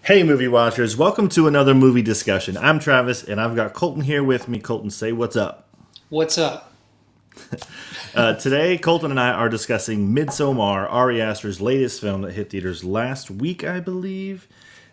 Hey, movie watchers, welcome to another movie discussion. I'm Travis, and I've got Colton here with me. Colton, say what's up. What's up? Today, Colton and I are discussing Midsommar, Ari Aster's latest film that hit theaters last week, I believe.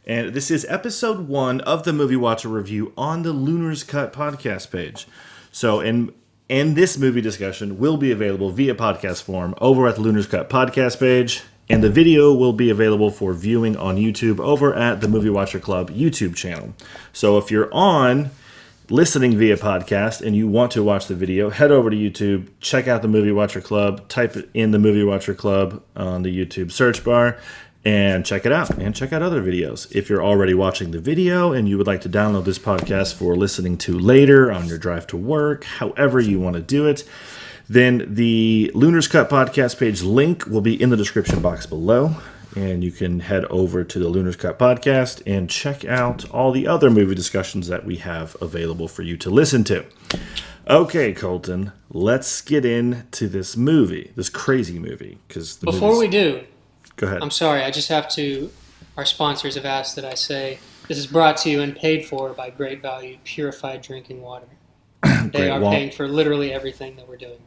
And this is episode 1 of the Movie Watcher review on the Lunar's Cut podcast page. So, and this movie discussion will be available via podcast form over at the Lunar's Cut podcast page. And the video will be available for viewing on YouTube over at the Movie Watcher Club YouTube channel. So if you're on listening via podcast and you want to watch the video, head over to YouTube, check out the Movie Watcher Club, type in the Movie Watcher Club on the YouTube search bar, and check it out. And check out other videos. If you're already watching the video and you would like to download this podcast for listening to later on your drive to work, however you want to do it, then the Lunar's Cut podcast page link will be in the description box below. And you can head over to the Lunar's Cut podcast and check out all the other movie discussions that we have available for you to listen to. Okay, Colton, let's get into this movie, this crazy movie. Before we do, go ahead. I'm sorry, I just have to, our sponsors have asked that I say, this is brought to you and paid for by Great Value Purified Drinking Water. They are paying for literally everything that we're doing.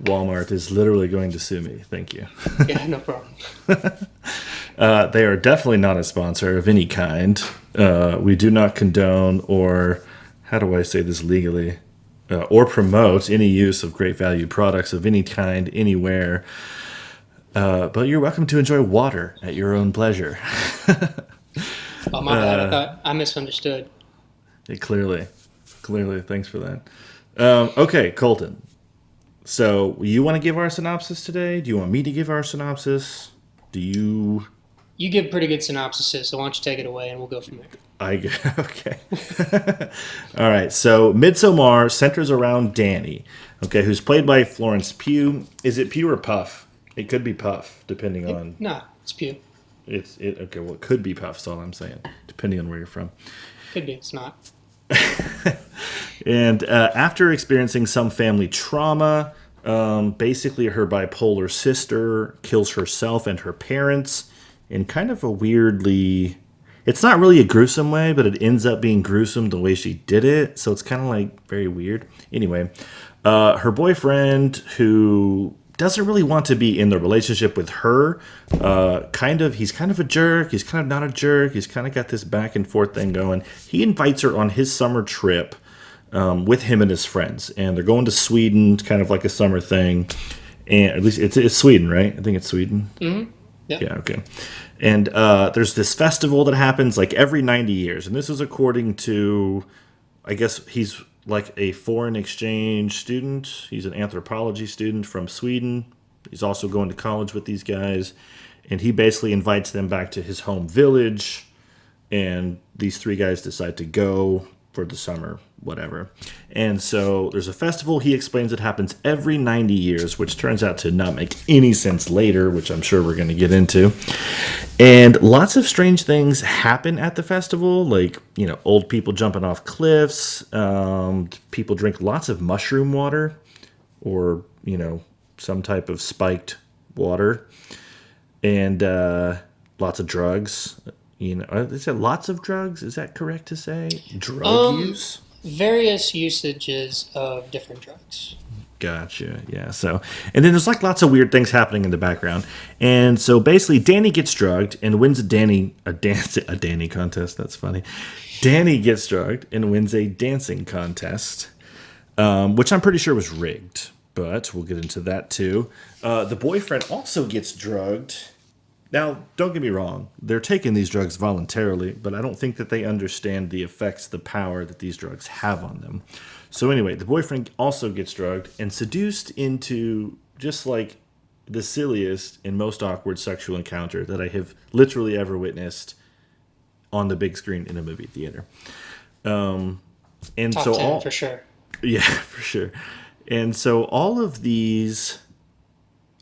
Walmart is literally going to sue me. Thank you. Yeah, no problem. They are definitely not a sponsor of any kind. We do not condone or, how do I say this legally, or promote any use of Great Value products of any kind, anywhere. But you're welcome to enjoy water at your own pleasure. Oh, my bad. I thought I misunderstood. Clearly. Thanks for that. Okay, Colton. So, you want to give our synopsis today? Do you want me to give our synopsis? You give pretty good synopsis, so why don't you take it away and we'll go from there. Okay. All right, so Midsommar centers around Dani, okay, who's played by Florence Pugh. Is it Pugh or Puff? It could be Puff, depending on... No, it's Pugh. Okay, well, it could be Puff, is all I'm saying, depending on where you're from. Could be, it's not. And after experiencing some family trauma, basically her bipolar sister kills herself and her parents in kind of a weirdly... It's not really a gruesome way, but it ends up being gruesome the way she did it. So it's kind of like very weird. Anyway, her boyfriend, who doesn't really want to be in the relationship with her, he's kind of a jerk. He's kind of not a jerk. He's kind of got this back and forth thing going. He invites her on his summer trip with him and his friends. And they're going to Sweden, kind of like a summer thing. And at least it's Sweden, right? I think it's Sweden. Mm-hmm. Yep. Yeah, okay. And there's this festival that happens like every 90 years. And this is according to, I guess he's like a foreign exchange student. He's an anthropology student from Sweden. He's also going to college with these guys. And he basically invites them back to his home village. And these three guys decide to go for the summer, whatever. And so there's a festival. He explains it happens every 90 years, which turns out to not make any sense later, which I'm sure we're going to get into. And lots of strange things happen at the festival, like, old people jumping off cliffs. People drink lots of mushroom water or, some type of spiked water. And lots of drugs. Is it lots of drugs? Is that correct to say? Drug use? Various usages of different drugs. Gotcha. Yeah. So, and then there's like lots of weird things happening in the background. And so basically Dani gets drugged and wins a Dani contest. That's funny. Dani gets drugged and wins a dancing contest, which I'm pretty sure was rigged, but we'll get into that too. The boyfriend also gets drugged. Now, don't get me wrong. They're taking these drugs voluntarily, but I don't think that they understand the effects, the power that these drugs have on them. So anyway, the boyfriend also gets drugged and seduced into just like the silliest and most awkward sexual encounter that I have literally ever witnessed on the big screen in a movie theater. And Top so 10 for sure. Yeah, for sure. And so all these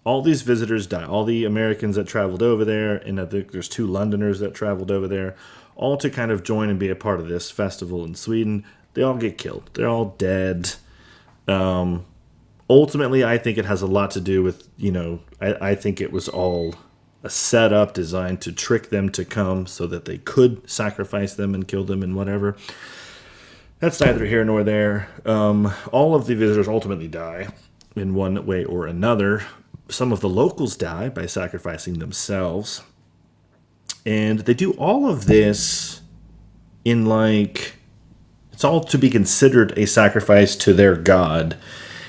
visitors die. All the Americans that traveled over there, and I think there's 2 Londoners that traveled over there, all to kind of join and be a part of this festival in Sweden. They all get killed. They're all dead. Ultimately, I think it has a lot to do with, I think it was all a setup designed to trick them to come so that they could sacrifice them and kill them and whatever. That's neither here nor there. All of the visitors ultimately die in one way or another. Some of the locals die by sacrificing themselves. And they do all of this in it's all to be considered a sacrifice to their god.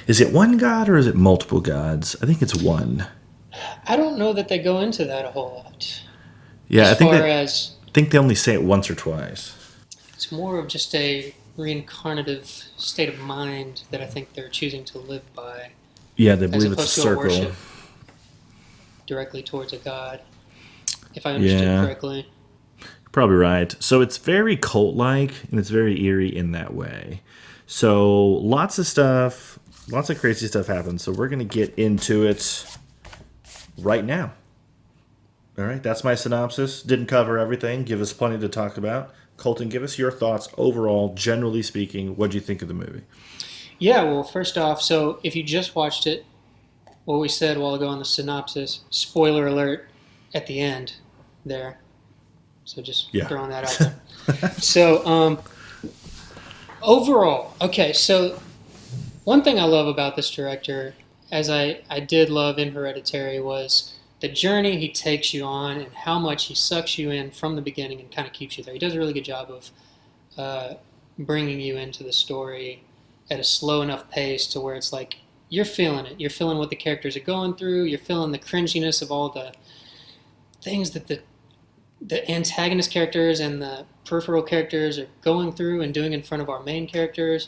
Is it one god or is it multiple gods? I think it's one. I don't know that they go into that a whole lot. Yeah, I think they only say it once or twice. It's more of just a reincarnative state of mind that I think they're choosing to live by. Yeah, they believe it's a circle. Worship directly towards a god, if I understood correctly. Probably right. So it's very cult-like, and it's very eerie in that way. So lots of crazy stuff happens. So we're going to get into it right now. All right, that's my synopsis. Didn't cover everything. Give us plenty to talk about. Colton, give us your thoughts overall, generally speaking. What do you think of the movie? Yeah, well, first off, so if you just watched it, what we said a while ago on the synopsis, spoiler alert at the end there. So just throwing that out there. So overall, okay, so one thing I love about this director, as I did love in Hereditary, was the journey he takes you on and how much he sucks you in from the beginning and kind of keeps you there. He does a really good job of bringing you into the story at a slow enough pace to where it's like you're feeling it. You're feeling what the characters are going through. You're feeling the cringiness of all the things that the antagonist characters and the peripheral characters are going through and doing in front of our main characters.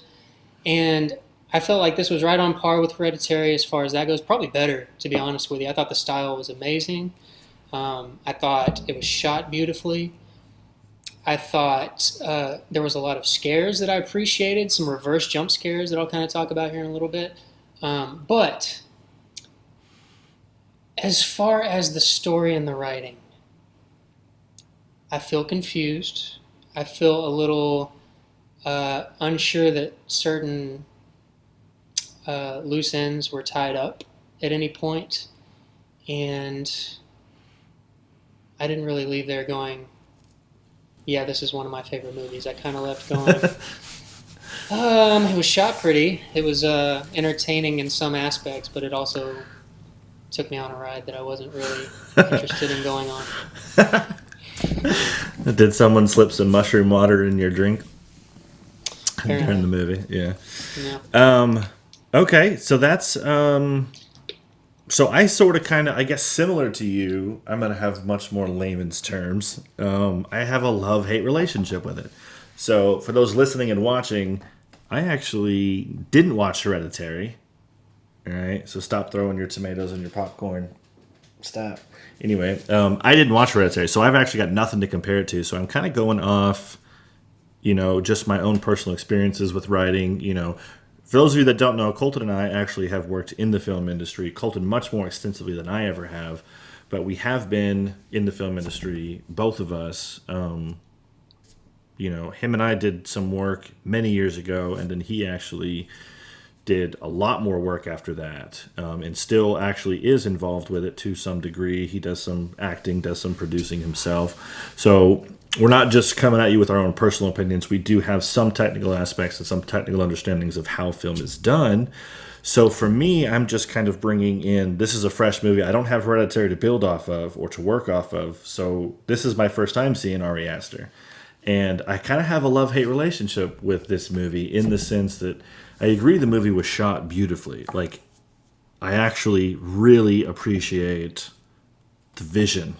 And I felt like this was right on par with Hereditary as far as that goes. Probably better, to be honest with you. I thought the style was amazing. I thought it was shot beautifully. I thought there was a lot of scares that I appreciated, some reverse jump scares that I'll kind of talk about here in a little bit. But as far as the story and the writing, I feel confused. I feel a little unsure that certain loose ends were tied up at any point. And I didn't really leave there going, yeah, this is one of my favorite movies. I kind of left going, it was shot pretty. It was entertaining in some aspects, but it also took me on a ride that I wasn't really interested in going on. Did someone slip some mushroom water in your drink during the movie? Yeah. Okay, so that's so I sort of kind of, I guess, similar to you. I'm going to have much more layman's terms. I have a love-hate relationship with it. So for those listening and watching, I actually didn't watch Hereditary. All right, so stop throwing your tomatoes and your popcorn. Stop. Anyway, I didn't watch Hereditary, so I've actually got nothing to compare it to. So I'm kind of going off, just my own personal experiences with writing. For those of you that don't know, Colton and I actually have worked in the film industry. Colton much more extensively than I ever have, but we have been in the film industry, both of us. Him and I did some work many years ago, and then he actually did a lot more work after that, and still actually is involved with it to some degree. He does some acting, does some producing himself. So we're not just coming at you with our own personal opinions. We do have some technical aspects and some technical understandings of how film is done. So for me, I'm just kind of bringing in, this is a fresh movie. I don't have Hereditary to build off of or to work off of. So this is my first time seeing Ari Aster. And I kind of have a love-hate relationship with this movie in the sense that I agree the movie was shot beautifully. Like, I actually really appreciate the vision,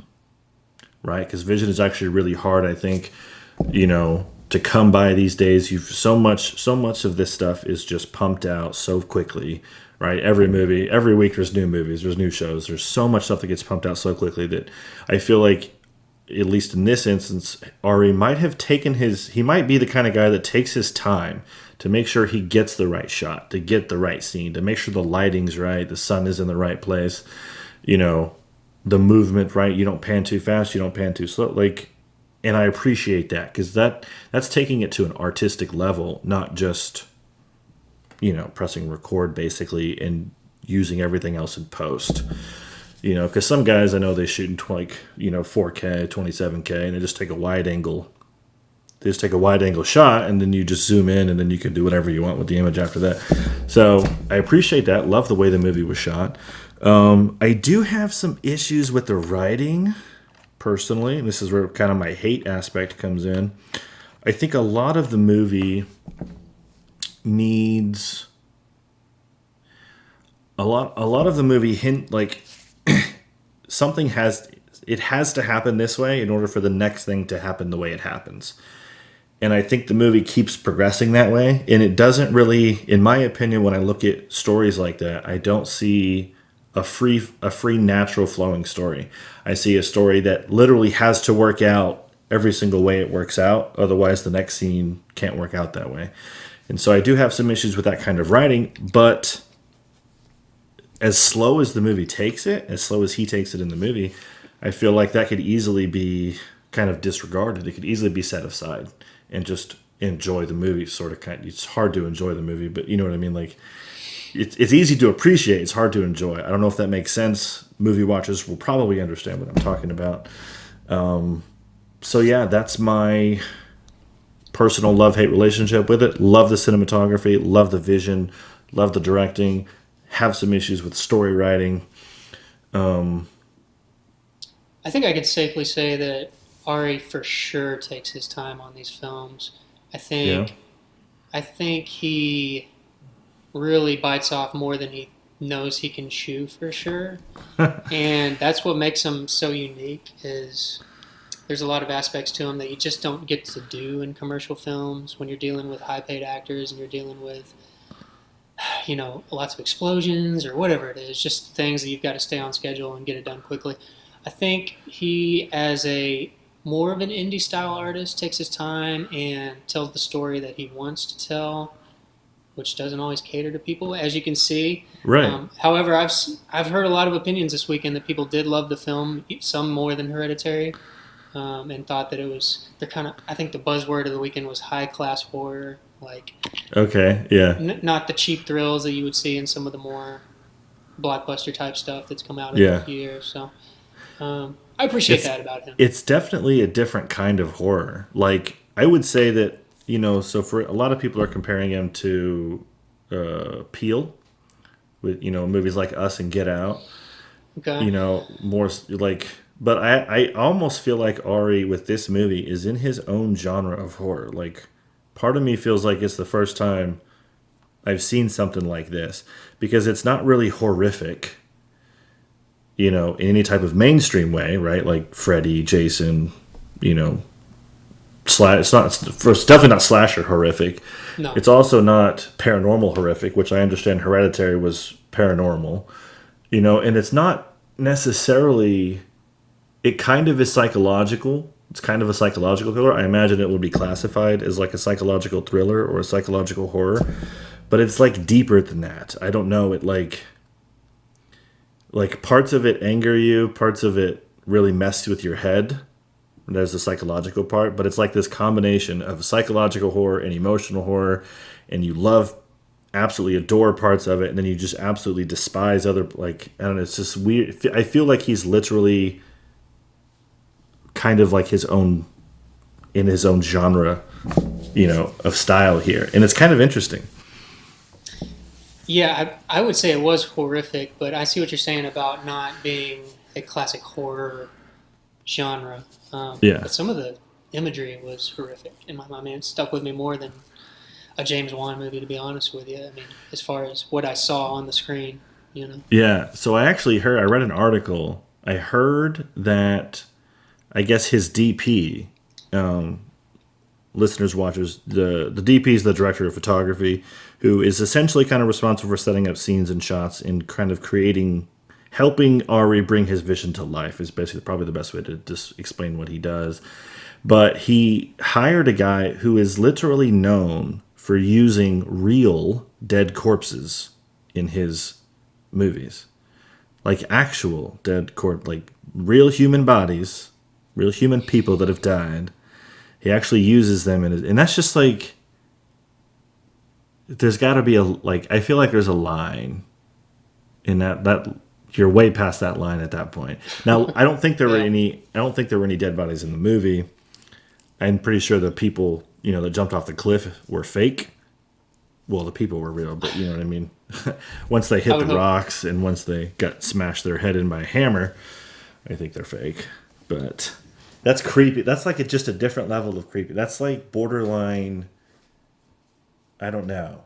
right? Because vision is actually really hard, I think, to come by these days. You've so much of this stuff is just pumped out so quickly, right? Every week there's new movies, there's new shows. There's so much stuff that gets pumped out so quickly that I feel like, at least in this instance, Ari might have he might be the kind of guy that takes his time to make sure he gets the right shot, to get the right scene, to make sure the lighting's right, the sun is in the right place, the movement right. You don't pan too fast, you don't pan too slow. And I appreciate that because that's taking it to an artistic level, not just, pressing record basically and using everything else in post. Because some guys I know they shoot in 4K, 27K, and they just take a wide angle. They just take a wide angle shot, and then you just zoom in, and then you can do whatever you want with the image after that. So I appreciate that. Love the way the movie was shot. I do have some issues with the writing, personally, and this is where kind of my hate aspect comes in. I think a lot of the movie needs a lot of the movie something has to happen this way in order for the next thing to happen the way it happens. And I think the movie keeps progressing that way. And it doesn't really, in my opinion, when I look at stories like that, I don't see a free natural flowing story. I see a story that literally has to work out every single way it works out. Otherwise, the next scene can't work out that way. And so I do have some issues with that kind of writing. But as slow as the movie takes it, as slow as he takes it in the movie, I feel like that could easily be kind of disregarded. It could easily be set aside and just enjoy the movie. It's hard to enjoy the movie, but you know what I mean? Like, it's easy to appreciate. It's hard to enjoy. I don't know if that makes sense. Movie watchers will probably understand what I'm talking about. So yeah, that's my personal love-hate relationship with it. Love the cinematography, love the vision, love the directing. Have some issues with story writing. I think I could safely say that Ari for sure takes his time on these films. I think he really bites off more than he knows he can chew for sure. And that's what makes him so unique is there's a lot of aspects to him that you just don't get to do in commercial films when you're dealing with high-paid actors and you're dealing with lots of explosions or whatever it is, just things that you've got to stay on schedule and get it done quickly. I think he, as a more of an indie style artist, takes his time and tells the story that he wants to tell, which doesn't always cater to people, as you can see. Right. However, I've heard a lot of opinions this weekend that people did love the film, some more than Hereditary, and thought that it was, I think the buzzword of the weekend was high class horror, okay, yeah, not the cheap thrills that you would see in some of the more blockbuster type stuff that's come out in a few years. So I appreciate that about him. It's definitely a different kind of horror. Like, I would say that, so for a lot of people are comparing him to Peele with, movies like Us and Get Out. Okay. More like, but I almost feel like Ari with this movie is in his own genre of horror. Like, part of me feels like it's the first time I've seen something like this because it's not really horrific, in any type of mainstream way, right? Like Freddy, Jason, it's definitely not slasher horrific. No. It's also not paranormal horrific, which I understand Hereditary was paranormal, and it's not necessarily, it kind of is psychological. It's kind of a psychological thriller. I imagine it would be classified as like a psychological thriller or a psychological horror, but it's like deeper than that. I don't know. It like parts of it anger you, parts of it really mess with your head. There's the psychological part, but it's like this combination of psychological horror and emotional horror, and you absolutely adore parts of it, and then you just absolutely despise other, I don't know, it's just weird. I feel like he's literally kind of like in his own genre, of style here. And it's kind of interesting. Yeah, I would say it was horrific, but I see what you're saying about not being a classic horror genre. But some of the imagery was horrific in my mind. It stuck with me more than a James Wan movie, to be honest with you. I mean, as far as what I saw on the screen, Yeah, so I read an article. I heard that, I guess his DP, listeners, watchers, the DP is the director of photography, who is essentially kind of responsible for setting up scenes and shots and kind of helping Ari bring his vision to life is basically probably the best way to just explain what he does. But he hired a guy who is literally known for using real dead corpses in his movies. Like actual dead like real human bodies, real human people that have died. He actually uses them and that's just like, there's got to be I feel like there's a line in that you're way past that line at that point. Now, I don't think there were Yeah. any. I don't think there were any dead bodies in the movie. I'm pretty sure the people, that jumped off the cliff were fake. Well, the people were real, but you know what I mean. Once they I hit would the hope. rocks and once they got smashed their head in by a hammer, I think they're fake. But that's creepy. That's like just a different level of creepy. That's like borderline. I don't know.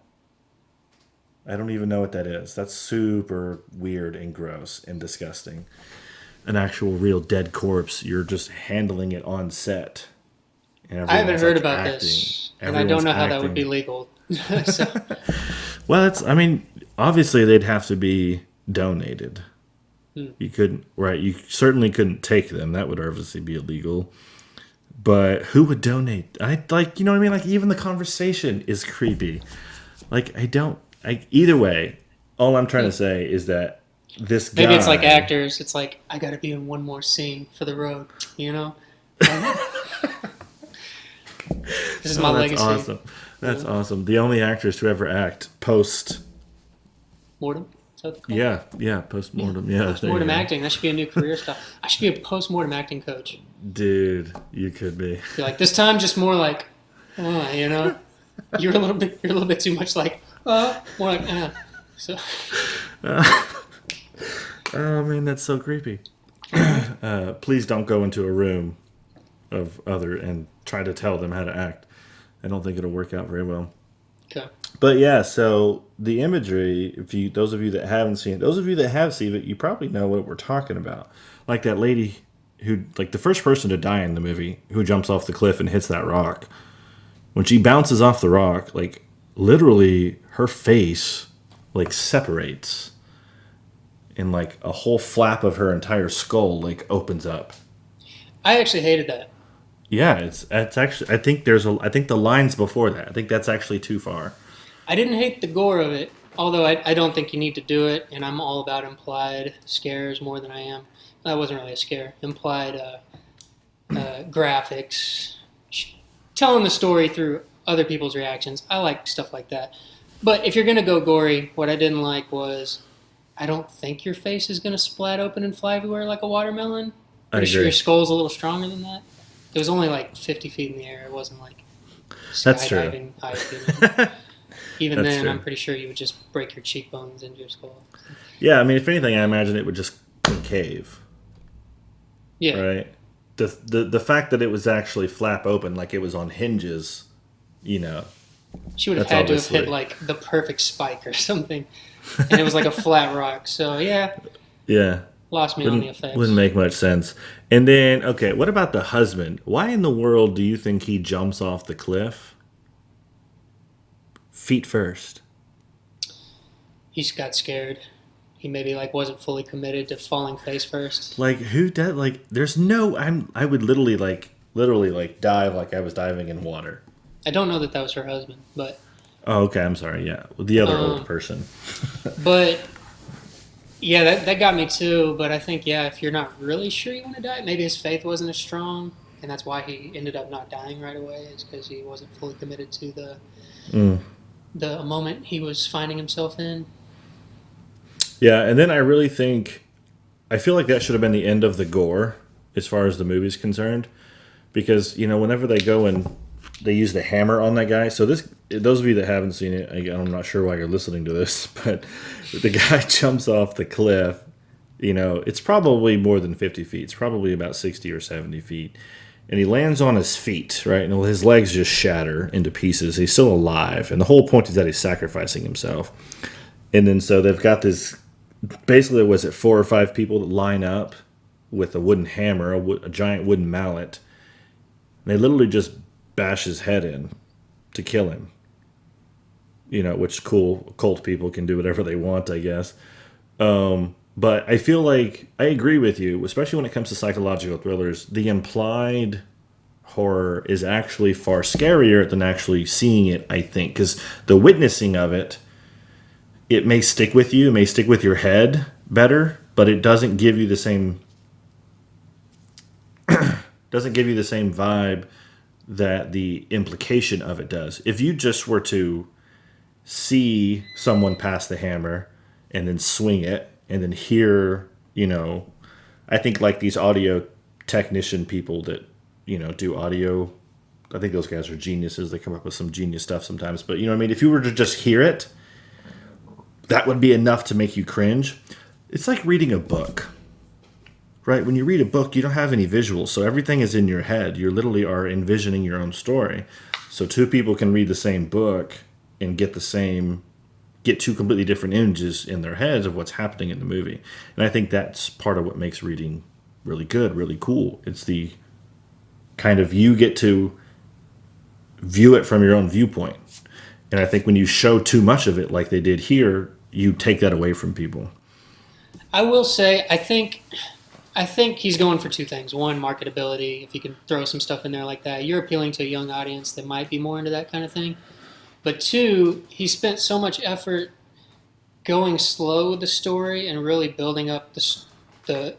I don't even know what that is. That's super weird and gross and disgusting. An actual real dead corpse. You're just handling it on set. And I haven't everyone's, heard like, about acting. this, and I Everyone's don't know how that would be acting. legal. So, Well, obviously they'd have to be donated. You couldn't, right? You certainly couldn't take them. That would obviously be illegal. But who would donate? You know what I mean? Like, even the conversation is creepy. Like, either way, all I'm trying to say is that this guy. maybe it's like actors. It's like, I got to be in one more scene for the road, you know? This is my That's legacy. awesome. That's awesome. The only actors to ever act post. Mortem? Is that what they call it? Yeah, post-mortem. Yeah, there you Post-mortem go. acting. That should be a new career style. I should be a post-mortem acting coach. Dude, you could be. Be like, this time just more like, you're a little bit too much like, more like, So, Oh man, that's so creepy. Please don't go into a room of other and try to tell them how to act. I don't think it'll work out very well. okay. But yeah, so the imagery, those of you that haven't seen it, those of you that have seen it, you probably know what we're talking about. Like that lady who, like the first person to die in the movie, who jumps off the cliff and hits that rock. When she bounces off the rock, like literally her face like separates. And like a whole flap of her entire skull like opens up. I actually hated that. Yeah, it's actually. I think the lines before that. I think that's actually too far. I didn't hate the gore of it, although I don't think you need to do it, and I'm all about implied scares more than I am. That wasn't really a scare. Implied graphics, telling the story through other people's reactions. I like stuff like that. But if you're going to go gory, what I didn't like was, I don't think your face is going to splat open and fly everywhere like a watermelon. Pretty sure your skull's a little stronger than that. It was only like 50 feet in the air. It wasn't like That's true. skydiving height. Even That's then, true. I'm pretty sure you would just break your cheekbones into your skull. Yeah, I mean, if anything, I imagine it would just cave. Yeah. Right. The fact that it was actually flap open, like it was on hinges, She would have That's had to have obviously- hit like the perfect spike or something. And it was like a flat rock. So, yeah, yeah, lost me on the effects. wouldn't make much sense. And then, okay, what about the husband? Why in the world do you think he jumps off the cliff feet first? He just got scared. He maybe like wasn't fully committed to falling face first. Like, who did? Like, there's no. I would literally dive like I was diving in water. I don't know that was her husband, but Oh, okay. I'm sorry. Yeah, the other old person. But yeah, that got me too. But I think, yeah, if you're not really sure you want to die, maybe his faith wasn't as strong, and that's why he ended up not dying right away, is because he wasn't fully committed to the moment he was finding himself in. Yeah, and then I feel like that should have been the end of the gore as far as the movie's concerned, because whenever they go and they use the hammer on that guy. So those of you that haven't seen it, I'm not sure why you're listening to this, but the guy jumps off the cliff. It's probably more than 50 feet. It's probably about 60 or 70 feet. And he lands on his feet, right? And his legs just shatter into pieces. He's still alive. And the whole point is that he's sacrificing himself. And then so they've got this, basically, was it 4 or 5 people that line up with a wooden hammer, a giant wooden mallet. And they literally just bash his head in to kill him. Which cool. Cult people can do whatever they want, I guess. But I feel like I agree with you, especially when it comes to psychological thrillers. The implied horror is actually far scarier than actually seeing it, I think. Because the witnessing of it, it may stick with you, it may stick with your head better, but it doesn't give you the same vibe that the implication of it does. If you just were to see someone pass the hammer and then swing it And then here, I think like these audio technician people that, do audio, I think those guys are geniuses. They come up with some genius stuff sometimes. But, if you were to just hear it, that would be enough to make you cringe. It's like reading a book, right? When you read a book, you don't have any visuals. So everything is in your head. You literally are envisioning your own story. So two people can read the same book and get two completely different images in their heads of what's happening in the movie. And I think that's part of what makes reading really good, really cool. It's the kind of, you get to view it from your own viewpoint. And I think when you show too much of it like they did here, you take that away from people. I will say, I think he's going for two things. One, marketability. If you can throw some stuff in there like that, you're appealing to a young audience that might be more into that kind of thing. But two, he spent so much effort going slow with the story and really building up the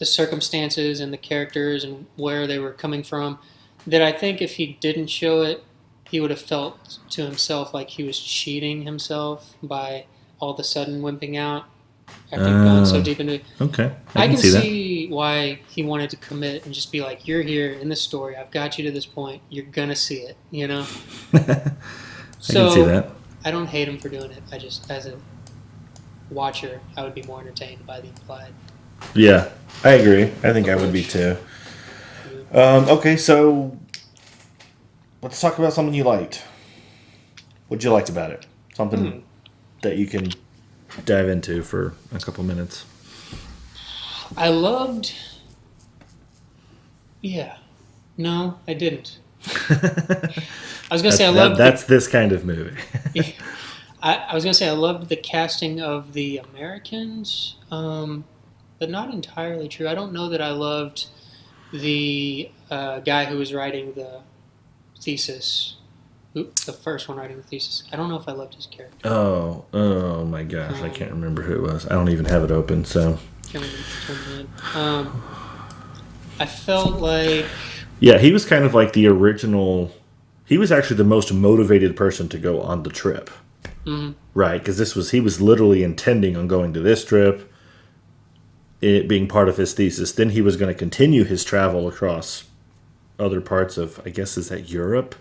circumstances and the characters and where they were coming from, that I think if he didn't show it, he would have felt to himself like he was cheating himself by all of a sudden wimping out after he'd gone so deep into it. Okay. I can see why he wanted to commit and just be like, you're here in this story. I've got you to this point. You're going to see it, I can see that. I don't hate him for doing it. I just, as a watcher, I would be more entertained by the implied. Yeah, I agree. I think I would be too. Okay, so let's talk about something you liked. What'd you like about it? Something that you can dive into for a couple minutes. I loved... Yeah. No, I didn't. I was going to say I loved... That's this kind of movie. I was going to say I loved the casting of the Americans, but not entirely true. I don't know that I loved the guy who was writing the thesis, the first one writing the thesis. I don't know if I loved his character. Oh my gosh, I can't remember who it was. I don't even have it open, so... I felt like... Yeah, he was kind of like the original... He was actually the most motivated person to go on the trip. Mm-hmm. Right, because he was literally intending on going to this trip, it being part of his thesis. Then he was going to continue his travel across other parts of, I guess, is that Europe?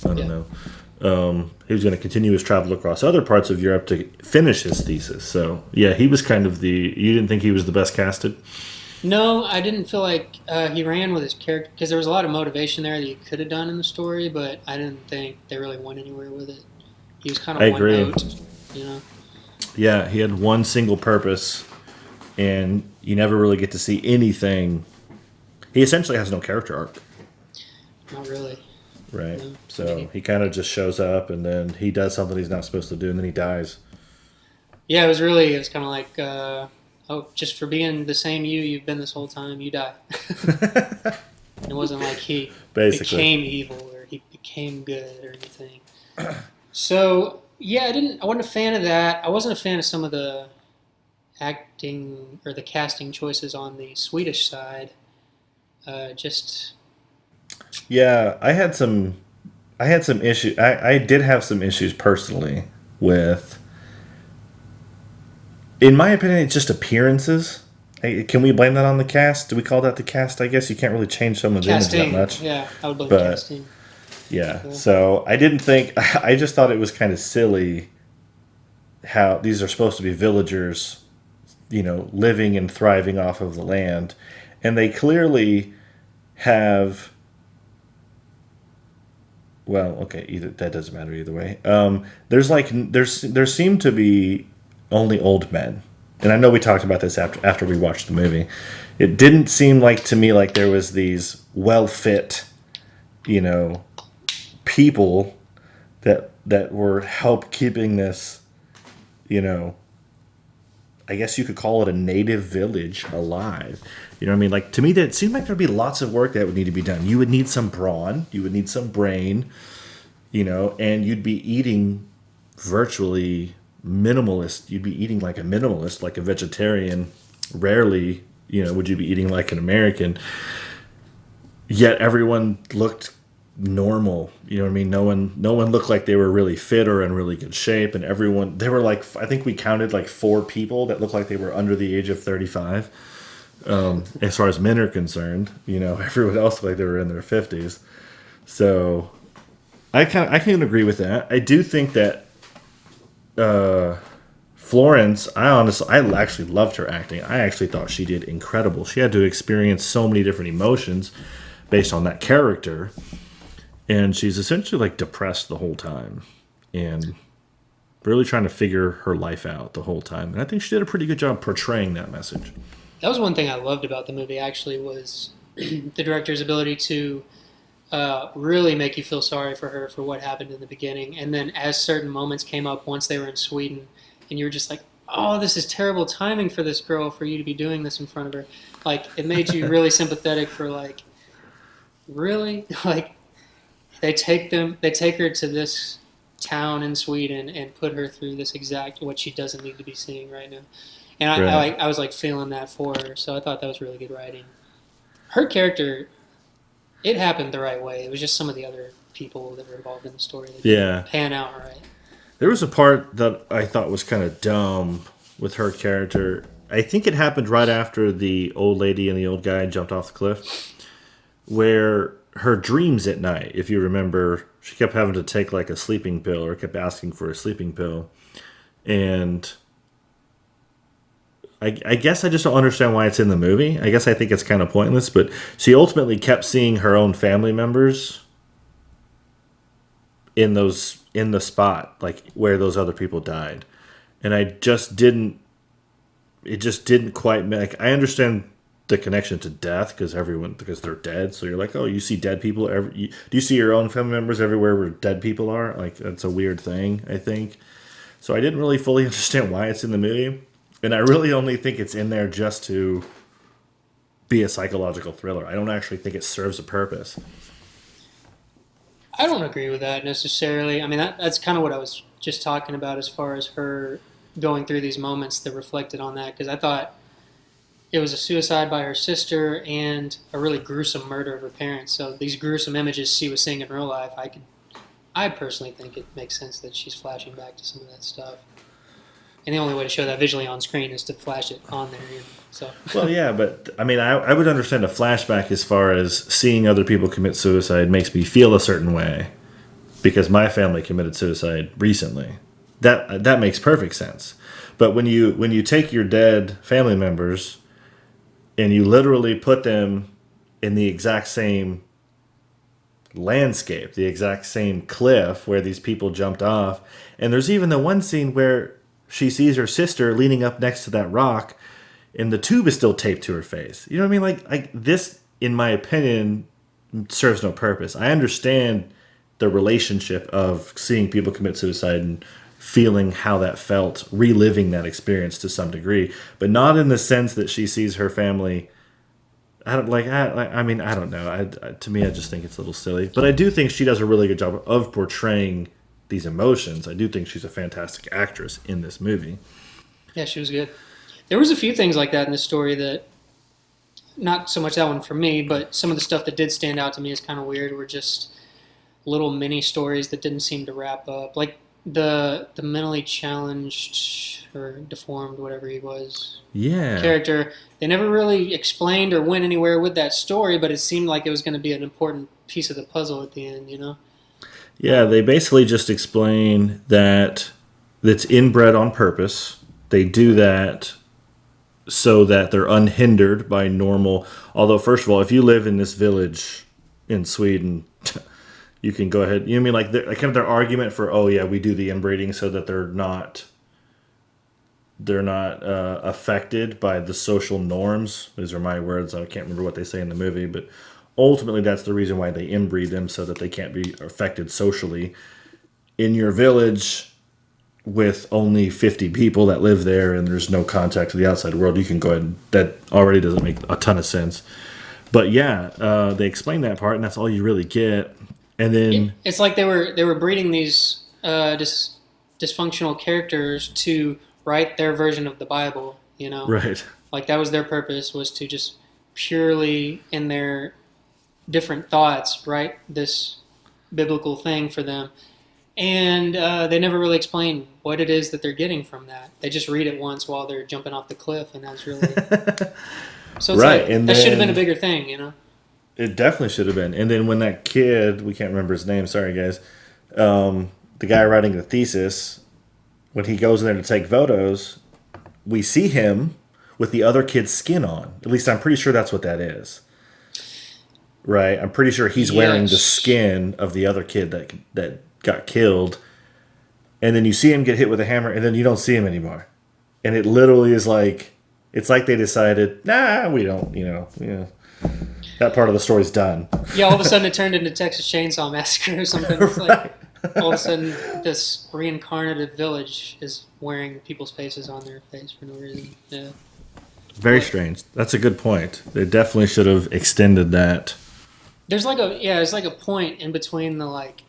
I don't know. He was going to continue his travel across other parts of Europe to finish his thesis. So, yeah, he was kind of you didn't think he was the best casted? No, I didn't feel like he ran with his character, because there was a lot of motivation there that you could have done in the story, but I didn't think they really went anywhere with it. He was kind of one note, Yeah, he had one single purpose, and you never really get to see anything. He essentially has no character arc. Not really. Right. No. So he kind of just shows up, and then he does something he's not supposed to do, and then he dies. Yeah, it was kind of like... just for being the same you've been this whole time, you die. It wasn't like he became evil or he became good or anything. So, yeah, I wasn't a fan of that. I wasn't a fan of some of the acting or the casting choices on the Swedish side. Yeah, I had some issues. I did have some issues personally with... In my opinion, it's just appearances. Can we blame that on the cast? Do we call that the cast? I guess you can't really change someone's image that much. Yeah, I would blame casting. Yeah, so I didn't think... I just thought it was kind of silly how these are supposed to be villagers, living and thriving off of the land. And they clearly have... Well, okay, that doesn't matter either way. There seem to be... only old men. And I know we talked about this after we watched the movie. It didn't seem like to me like there was these well-fit, people that were help keeping this, I guess you could call it a native village alive. You know what I mean? Like, to me, that seemed like there'd be lots of work that would need to be done. You would need some brawn. You would need some brain, and you'd be eating virtually... minimalist. You'd be eating like a minimalist, like a vegetarian. Rarely, would you be eating like an American. Yet everyone looked normal. You know what I mean? No one looked like they were really fit or in really good shape, and everyone they were like, I think we counted like 4 people that looked like they were under the age of 35. As far as men are concerned, everyone else looked like they were in their 50s. So I can agree with that. I do think that Florence, I actually loved her acting. I actually thought she did incredible. She had to experience so many different emotions based on that character. And she's essentially like depressed the whole time and really trying to figure her life out the whole time. And I think she did a pretty good job portraying that message. That was one thing I loved about the movie, actually, was the director's ability to really make you feel sorry for her for what happened in the beginning. And then as certain moments came up once they were in Sweden, and you were just like, oh, this is terrible timing for this girl, for you to be doing this in front of her. Like, it made you really sympathetic for, like, really? Like, they take her to this town in Sweden and put her through this exact, what she doesn't need to be seeing right now. And I was, like, feeling that for her, so I thought that was really good writing. Her character, it happened the right way. It was just some of the other people that were involved in the story that didn't pan out right. There was a part that I thought was kind of dumb with her character. I think it happened right after the old lady and the old guy jumped off the cliff, where her dreams at night, if you remember, she kept having to take like a sleeping pill or kept asking for a sleeping pill. And I guess I just don't understand why it's in the movie. I guess I think it's kind of pointless, but she ultimately kept seeing her own family members in the spot like where those other people died, and it just didn't quite make. I understand the connection to death because they're dead, so you're like, oh, you see dead people do you see your own family members everywhere where dead people are? Like, that's a weird thing, I think. So I didn't really fully understand why it's in the movie, and I really only think it's in there just to be a psychological thriller. I don't actually think it serves a purpose. I don't agree with that necessarily. I mean, that's kind of what I was just talking about as far as her going through these moments that reflected on that, because I thought it was a suicide by her sister and a really gruesome murder of her parents. So these gruesome images she was seeing in real life, I personally think it makes sense that she's flashing back to some of that stuff. And the only way to show that visually on screen is to flash it on there. So. Well, yeah, but I mean, I would understand a flashback as far as seeing other people commit suicide makes me feel a certain way because my family committed suicide recently. That makes perfect sense. But when you take your dead family members and you literally put them in the exact same landscape, the exact same cliff where these people jumped off, and there's even the one scene where she sees her sister leaning up next to that rock, and the tube is still taped to her face. You know what I mean? Like this, in my opinion, serves no purpose. I understand the relationship of seeing people commit suicide and feeling how that felt, reliving that experience to some degree, but not in the sense that she sees her family. I don't know. To me, I just think it's a little silly. But I do think she does a really good job of portraying these emotions. I do think she's a fantastic actress in this movie. Yeah, she was good. There was a few things like that in the story that, not so much that one for me, but some of the stuff that did stand out to me as kind of weird were just little mini stories that didn't seem to wrap up. Like the mentally challenged or deformed, whatever he was, character. They never really explained or went anywhere with that story, but it seemed like it was going to be an important piece of the puzzle at the end, you know? Yeah, they basically just explain that it's inbred on purpose. They do that so that they're unhindered by normal. Although, first of all, if you live in this village in Sweden, you can go ahead. You know what I mean? Like kind of their argument for, oh yeah, we do the inbreeding so that they're not affected by the social norms. These are my words. I can't remember what they say in the movie, but ultimately that's the reason why they inbreed them, so that they can't be affected socially. In your village, with only 50 people that live there and there's no contact to the outside world, you can go ahead. That already doesn't make a ton of sense. But yeah, they explain that part, and that's all you really get. And then it's like they were breeding these dysfunctional characters to write their version of the Bible, you know? Right. Like that was their purpose, was to just purely in their different thoughts write this biblical thing for them. And they never really explain what it is that they're getting from that. They just read it once while they're jumping off the cliff, and that's really... So it's Right, like, and that should have then been a bigger thing, you know? it definitely should have been. And then when that kid, we can't remember his name, sorry guys, the guy writing the thesis, when he goes in there to take photos, we see him with the other kid's skin on. At least I'm pretty sure that's what that is. Right? I'm pretty sure he's wearing the skin of the other kid that got killed. And then you see him get hit with a hammer, and then you don't see him anymore. And it literally is like, it's like they decided, nah, we don't, that part of the story's done. Yeah, all of a sudden it turned into Texas Chainsaw Massacre or something. It's like, all of a sudden this reincarnated village is wearing people's faces on their face for no reason. Yeah. Very strange. That's a good point. They definitely should have extended that. There's like a point in between the like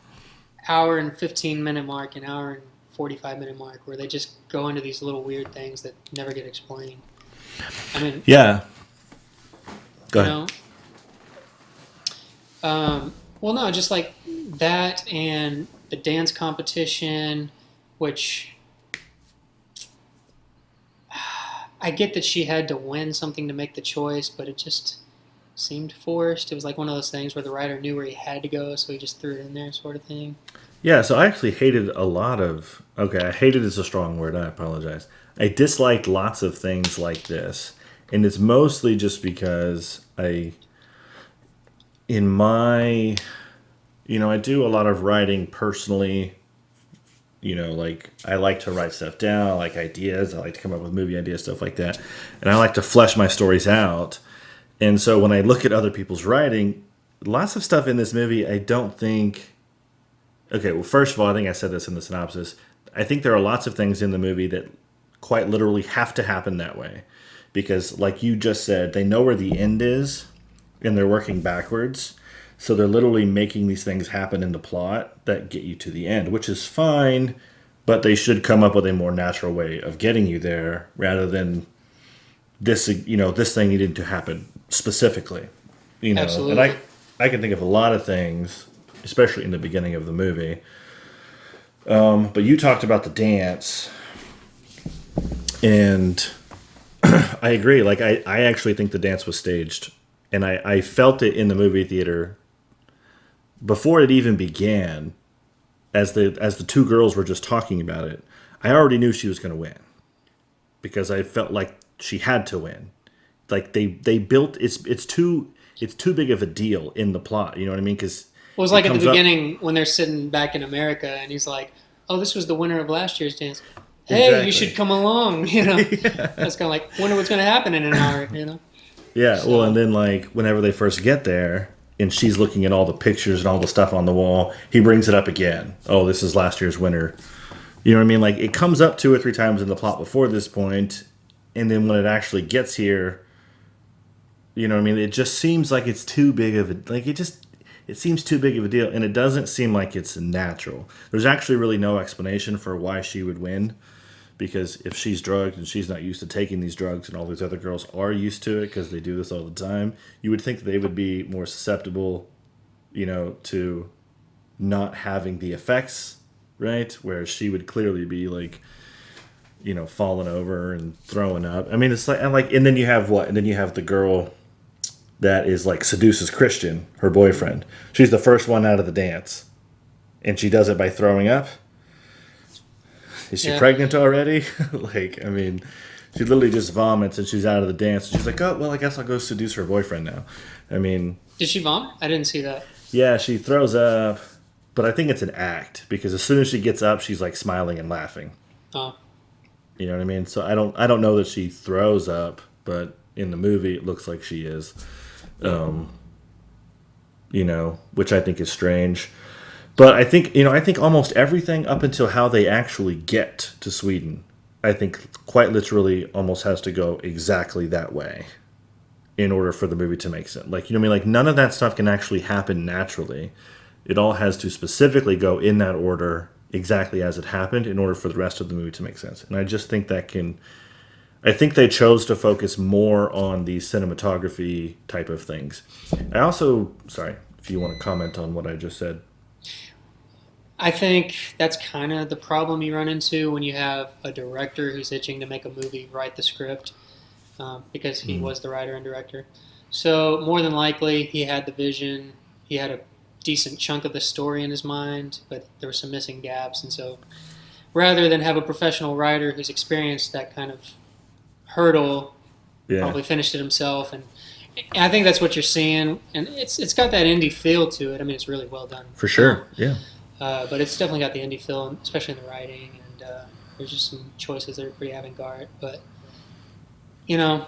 hour and 15-minute mark and hour and 45-minute mark where they just go into these little weird things that never get explained. I mean, yeah. Go ahead. Well, no, just like that and the dance competition, which I get that she had to win something to make the choice, but it just seemed forced. It was like one of those things where the writer knew where he had to go, so he just threw it in there, sort of thing. Yeah, so I actually hated a lot of... Okay, hated is a strong word, I apologize. I disliked lots of things like this, and it's mostly just because I do a lot of writing personally. Like, I like to write stuff down, I like ideas, I like to come up with movie ideas, stuff like that, and I like to flesh my stories out. And so when I look at other people's writing, lots of stuff in this movie, I don't think... Okay, well, first of all, I think I said this in the synopsis. I think there are lots of things in the movie that quite literally have to happen that way. Because, like you just said, they know where the end is, and they're working backwards. So they're literally making these things happen in the plot that get you to the end, which is fine, but they should come up with a more natural way of getting you there, rather than this thing needed to happen specifically. Absolutely. And I can think of a lot of things, especially in the beginning of the movie. But you talked about the dance, and I agree. Like, I actually think the dance was staged, and I felt it in the movie theater before it even began. As the two girls were just talking about it, I already knew she was going to win, because I felt like she had to win. Like, they built it's too big of a deal in the plot. You know what I mean? Because it was like at the beginning when they're sitting back in America, and he's like, "Oh, this was the winner of last year's dance. Hey, exactly. You should come along." Yeah. That's kind of like, wonder what's going to happen in an hour. Yeah. So, well, and then like whenever they first get there, and she's looking at all the pictures and all the stuff on the wall, he brings it up again. Oh, this is last year's winner. You know what I mean? Like, it comes up 2 or 3 times in the plot before this point, and then when it actually gets here, you know what I mean? It just seems like it's too big of a... Like, it seems too big of a deal, and it doesn't seem like it's natural. There's actually really no explanation for why she would win, because if she's drugged and she's not used to taking these drugs, and all these other girls are used to it because they do this all the time, you would think that they would be more susceptible, to not having the effects, right? Whereas she would clearly be like, falling over and throwing up. I mean, it's and then you have what? And then you have the girl that is like seduces Christian, her boyfriend. She's the first one out of the dance, and she does it by throwing up. Is she pregnant already? She literally just vomits and she's out of the dance. She's like, oh, well, I guess I'll go seduce her boyfriend now. Did she vomit? I didn't see that. Yeah, she throws up, but I think it's an act, because as soon as she gets up, she's like smiling and laughing. Oh. You know what I mean? So I don't know that she throws up, but in the movie it looks like she is. Which I think is strange. But I think almost everything up until how they actually get to Sweden, I think quite literally almost has to go exactly that way in order for the movie to make sense. Like, like none of that stuff can actually happen naturally. It all has to specifically go in that order exactly as it happened in order for the rest of the movie to make sense. And I just think I think they chose to focus more on the cinematography type of things. Sorry, if you want to comment on what I just said. I think that's kind of the problem you run into when you have a director who's itching to make a movie, write the script, because he was the writer and director. So more than likely, he had the vision. He had a decent chunk of the story in his mind, but there were some missing gaps. And so rather than have a professional writer who's experienced that kind of hurdle, probably finished it himself. And I think that's what you're seeing. And it's got that indie feel to it. I mean, it's really well done. For sure, yeah. But it's definitely got the indie feel, especially in the writing. And there's just some choices that are pretty avant-garde. But, you know,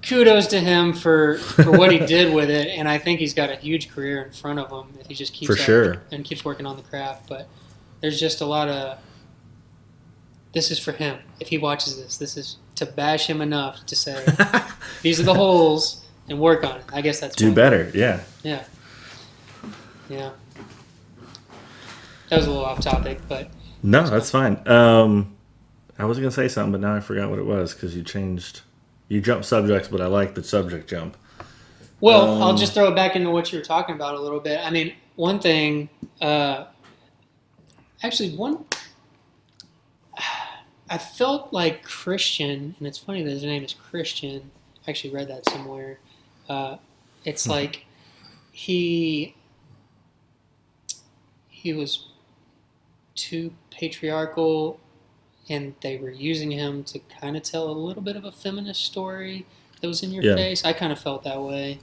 kudos to him for what he did with it. And I think he's got a huge career in front of him if he just keeps and keeps working on the craft. But there's just a lot of, this is for him. If he watches this is to bash him enough to say, these are the holes, and work on it. I guess that's do better. Yeah. Yeah. That was a little off topic, but no, that's fine. I was gonna say something, but now I forgot what it was because you jumped subjects, but I like the subject jump. Well, I'll just throw it back into what you were talking about a little bit. I mean, one thing, I felt like Christian, and it's funny that his name is Christian. I actually read that somewhere. It's like he was too patriarchal, and they were using him to kind of tell a little bit of a feminist story that was in your face. I kind of felt that way.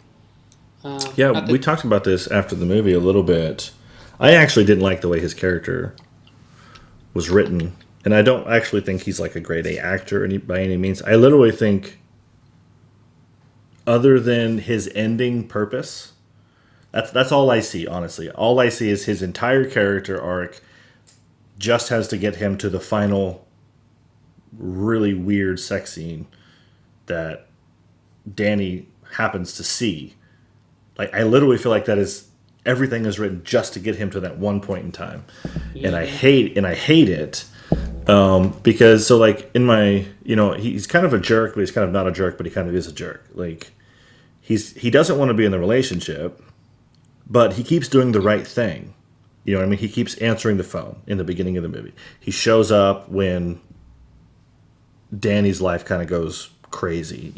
We talked about this after the movie a little bit. I actually didn't like the way his character was written, and I don't actually think he's like a grade A actor by any means. I literally think, other than his ending purpose, that's all I see, honestly. All I see is his entire character arc just has to get him to the final really weird sex scene that Dani happens to see. Like, I literally feel like everything is written just to get him to that one point in time. Yeah. And I hate it. Because, so like, in my, he's kind of a jerk, but he's kind of not a jerk, but he kind of is a jerk. Like, he doesn't want to be in the relationship, but he keeps doing the right thing. You know what I mean? He keeps answering the phone in the beginning of the movie. He shows up when Dani's life kind of goes crazy,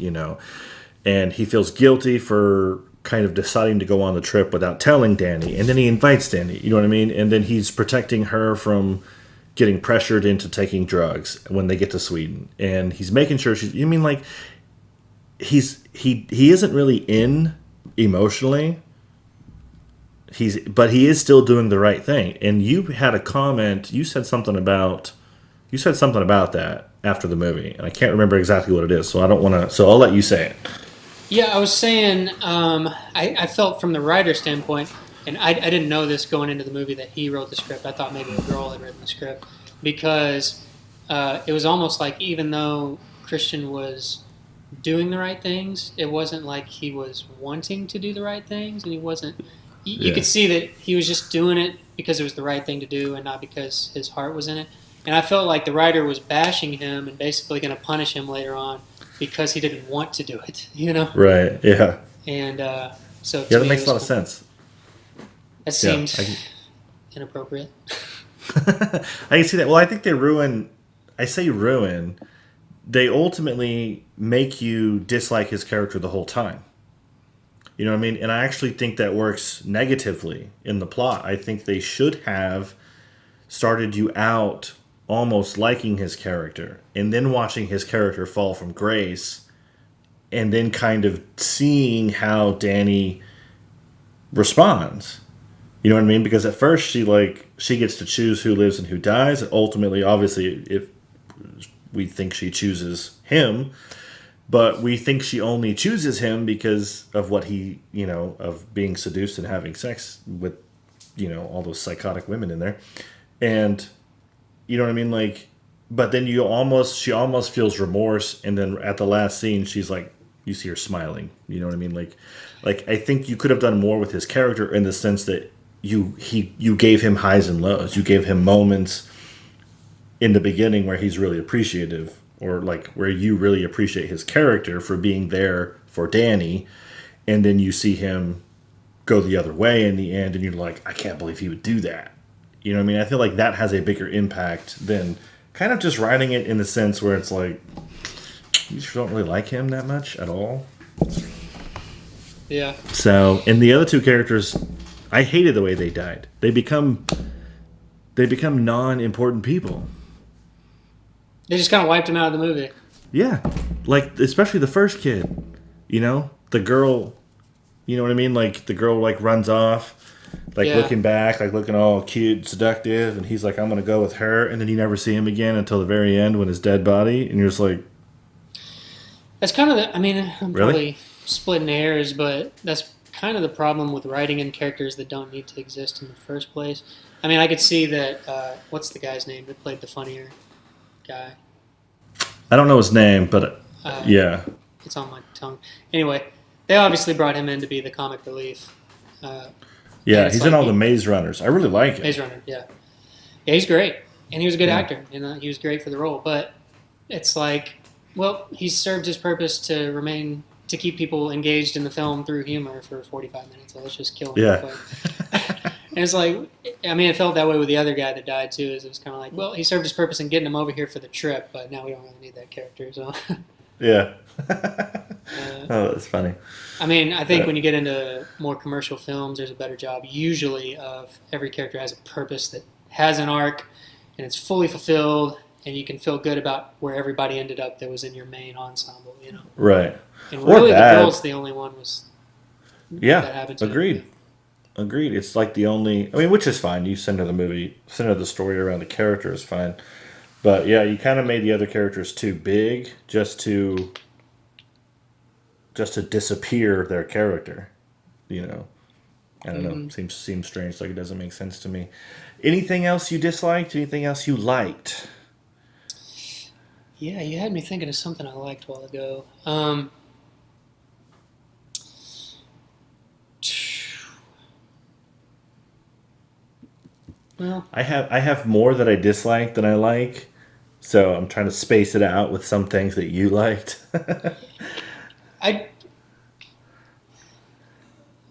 and he feels guilty for kind of deciding to go on the trip without telling Dani, and then he invites Dani, you know what I mean? And then he's protecting her from getting pressured into taking drugs when they get to Sweden, and he's making sure he isn't really in emotionally. But he is still doing the right thing. And you had a comment. You said something about that after the movie, and I can't remember exactly what it is. So I don't want to. So I'll let you say it. Yeah, I was saying. I felt from the writer's standpoint, and I didn't know this going into the movie that he wrote the script. I thought maybe a girl had written the script because it was almost like even though Christian was doing the right things, it wasn't like he was wanting to do the right things, and he wasn't. You could see that he was just doing it because it was the right thing to do and not because his heart was in it. And I felt like the writer was bashing him and basically going to punish him later on because he didn't want to do it, Right, yeah. And so that makes a lot of sense. That seemed inappropriate. I can see that. Well, I think they ruin. They ultimately make you dislike his character the whole time. You know what I mean? And I actually think that works negatively in the plot. I think they should have started you out almost liking his character and then watching his character fall from grace and then kind of seeing how Dani responds. You know what I mean? Because at first she gets to choose who lives and who dies. And ultimately, obviously, if we think she chooses him, but we think she only chooses him because of what he, of being seduced and having sex with, all those psychotic women in there. And, you know what I mean? Like, but then she almost feels remorse. And then at the last scene, she's like, you see her smiling. You know what I mean? Like I think you could have done more with his character in the sense that you gave him highs and lows. You gave him moments in the beginning where he's really appreciative, or like where you really appreciate his character for being there for Dani, and then you see him go the other way in the end, and you're like, I can't believe he would do that. You know what I mean? I feel like that has a bigger impact than kind of just writing it in the sense where it's like, you just don't really like him that much at all. Yeah. So, and the other two characters, I hated the way they died. They become non-important people. They just kind of wiped him out of the movie. Yeah. Like, especially the first kid. You know? The girl, you know what I mean? Like, the girl, like, runs off, like, looking back, like, looking all cute, seductive, and he's like, I'm going to go with her, and then you never see him again until the very end when his dead body, and you're just like... That's kind of the... I mean, I'm really? probably splitting hairs, but that's kind of the problem with writing in characters that don't need to exist in the first place. I mean, I could see that... what's the guy's name that played the funnier guy? I don't know his name, but yeah. It's on my tongue. Anyway, they obviously brought him in to be the comic relief. Yeah, he's in all the Maze Runners. I really like him. Maze Runner, yeah. Yeah, he's great. And he was a good actor. And he was great for the role. But it's like, well, he's served his purpose to keep people engaged in the film through humor for 45 minutes. So let's just kill him. Yeah. And it's like, I mean, it felt that way with the other guy that died too. It was kind of like, well, he served his purpose in getting him over here for the trip, but now we don't really need that character. So. Yeah. Oh, that's funny. I mean, I think when you get into more commercial films, there's a better job usually of every character has a purpose that has an arc, and it's fully fulfilled, and you can feel good about where everybody ended up that was in your main ensemble, you know. Right. And really, the girl's the only one was. Yeah. That happened to agreed. Them. Agreed. It's like the only. I mean, which is fine. You center the story around the character is fine. But yeah, you kind of made the other characters too big just to disappear their character. You know, I don't know. Seems strange. Like it doesn't make sense to me. Anything else you disliked? Anything else you liked? Yeah, you had me thinking of something I liked a while ago. Well, I have more that I dislike than I like, so I'm trying to space it out with some things that you liked.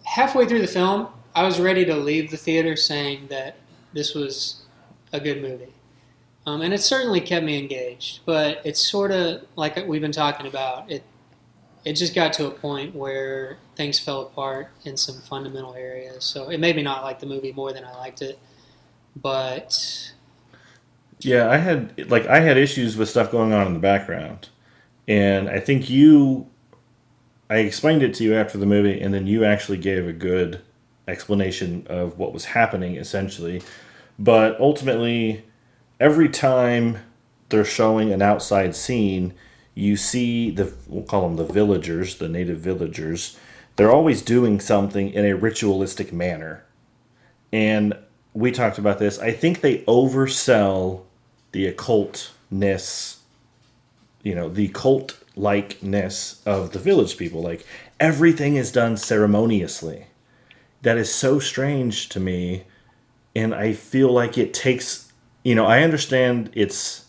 Halfway through the film, I was ready to leave the theater saying that this was a good movie. And it certainly kept me engaged, but it's sort of like we've been talking about. It just got to a point where things fell apart in some fundamental areas. So it made me not like the movie more than I liked it. But yeah, I had issues with stuff going on in the background, and I think I explained it to you after the movie, and then you actually gave a good explanation of what was happening essentially. But ultimately, every time they're showing an outside scene, you see we'll call them the villagers, the native villagers. They're always doing something in a ritualistic manner, and we talked about this. I think they oversell the occultness, the cult-likeness of the village people. Like, everything is done ceremoniously. That is so strange to me, and I feel like it takes, I understand its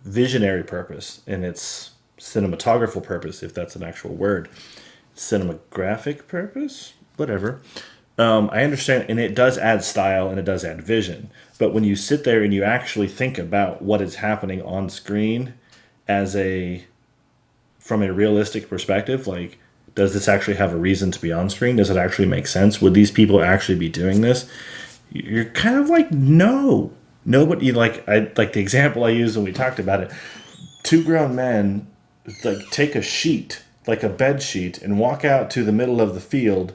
visionary purpose and its cinematographical purpose, if that's an actual word. Cinematographic purpose? Whatever. I understand, and it does add style and it does add vision. But when you sit there and you actually think about what is happening on screen from a realistic perspective, like, does this actually have a reason to be on screen? Does it actually make sense? Would these people actually be doing this? You're kind of like, no. Nobody, like the example I used when we talked about it. Two grown men, like, take a sheet, like a bed sheet, and walk out to the middle of the field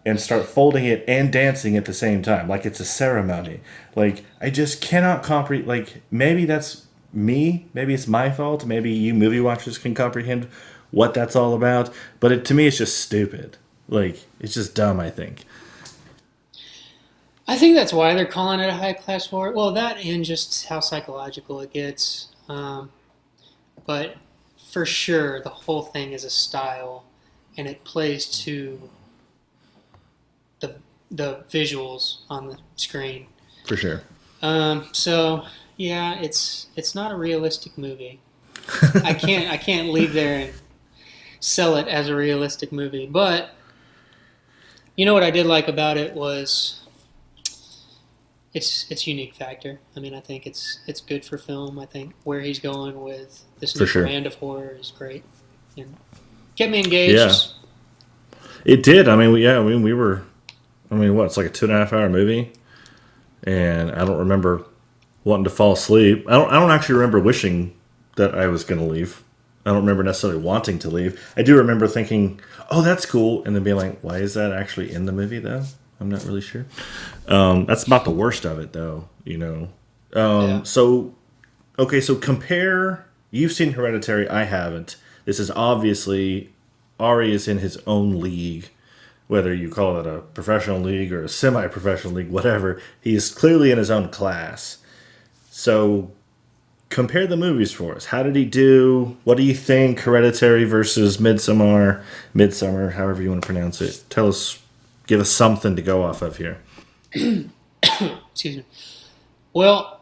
and start folding it and dancing at the same time, like it's a ceremony. Like, I just cannot comprehend. Like, maybe that's me. Maybe it's my fault. Maybe you movie watchers can comprehend what that's all about. But to me, it's just stupid. Like, it's just dumb, I think. I think that's why they're calling it a high-class horror. Well, that and just how psychological it gets. But for sure, the whole thing is a style, and it plays to the visuals on the screen. For sure. So yeah, it's not a realistic movie. I can't leave there and sell it as a realistic movie. But You know what I did like about it was its unique factor. I mean, I think it's good for film. I think where he's going with this For new sure. brand of horror is great and kept me Yeah, engaged. it did. I mean, we were. I mean, what? It's like a 2.5 hour movie, and I don't remember wanting to fall asleep. I don't actually remember wishing that I was going to leave. I don't remember necessarily wanting to leave. I do remember thinking, "Oh, that's cool," and then being like, "Why is that actually in the movie, though?" I'm not really sure. That's about the worst of it, though. Yeah. So okay, so compare. You've seen Hereditary. I haven't. This is obviously Ari is in his own league, whether you call it a professional league or a semi-professional league, whatever. He is clearly in his own class. So compare the movies for us. How did he do? What do you think? Hereditary versus Midsummer, however you want to pronounce it. Tell us, give us something to go off of here. Excuse me. Well,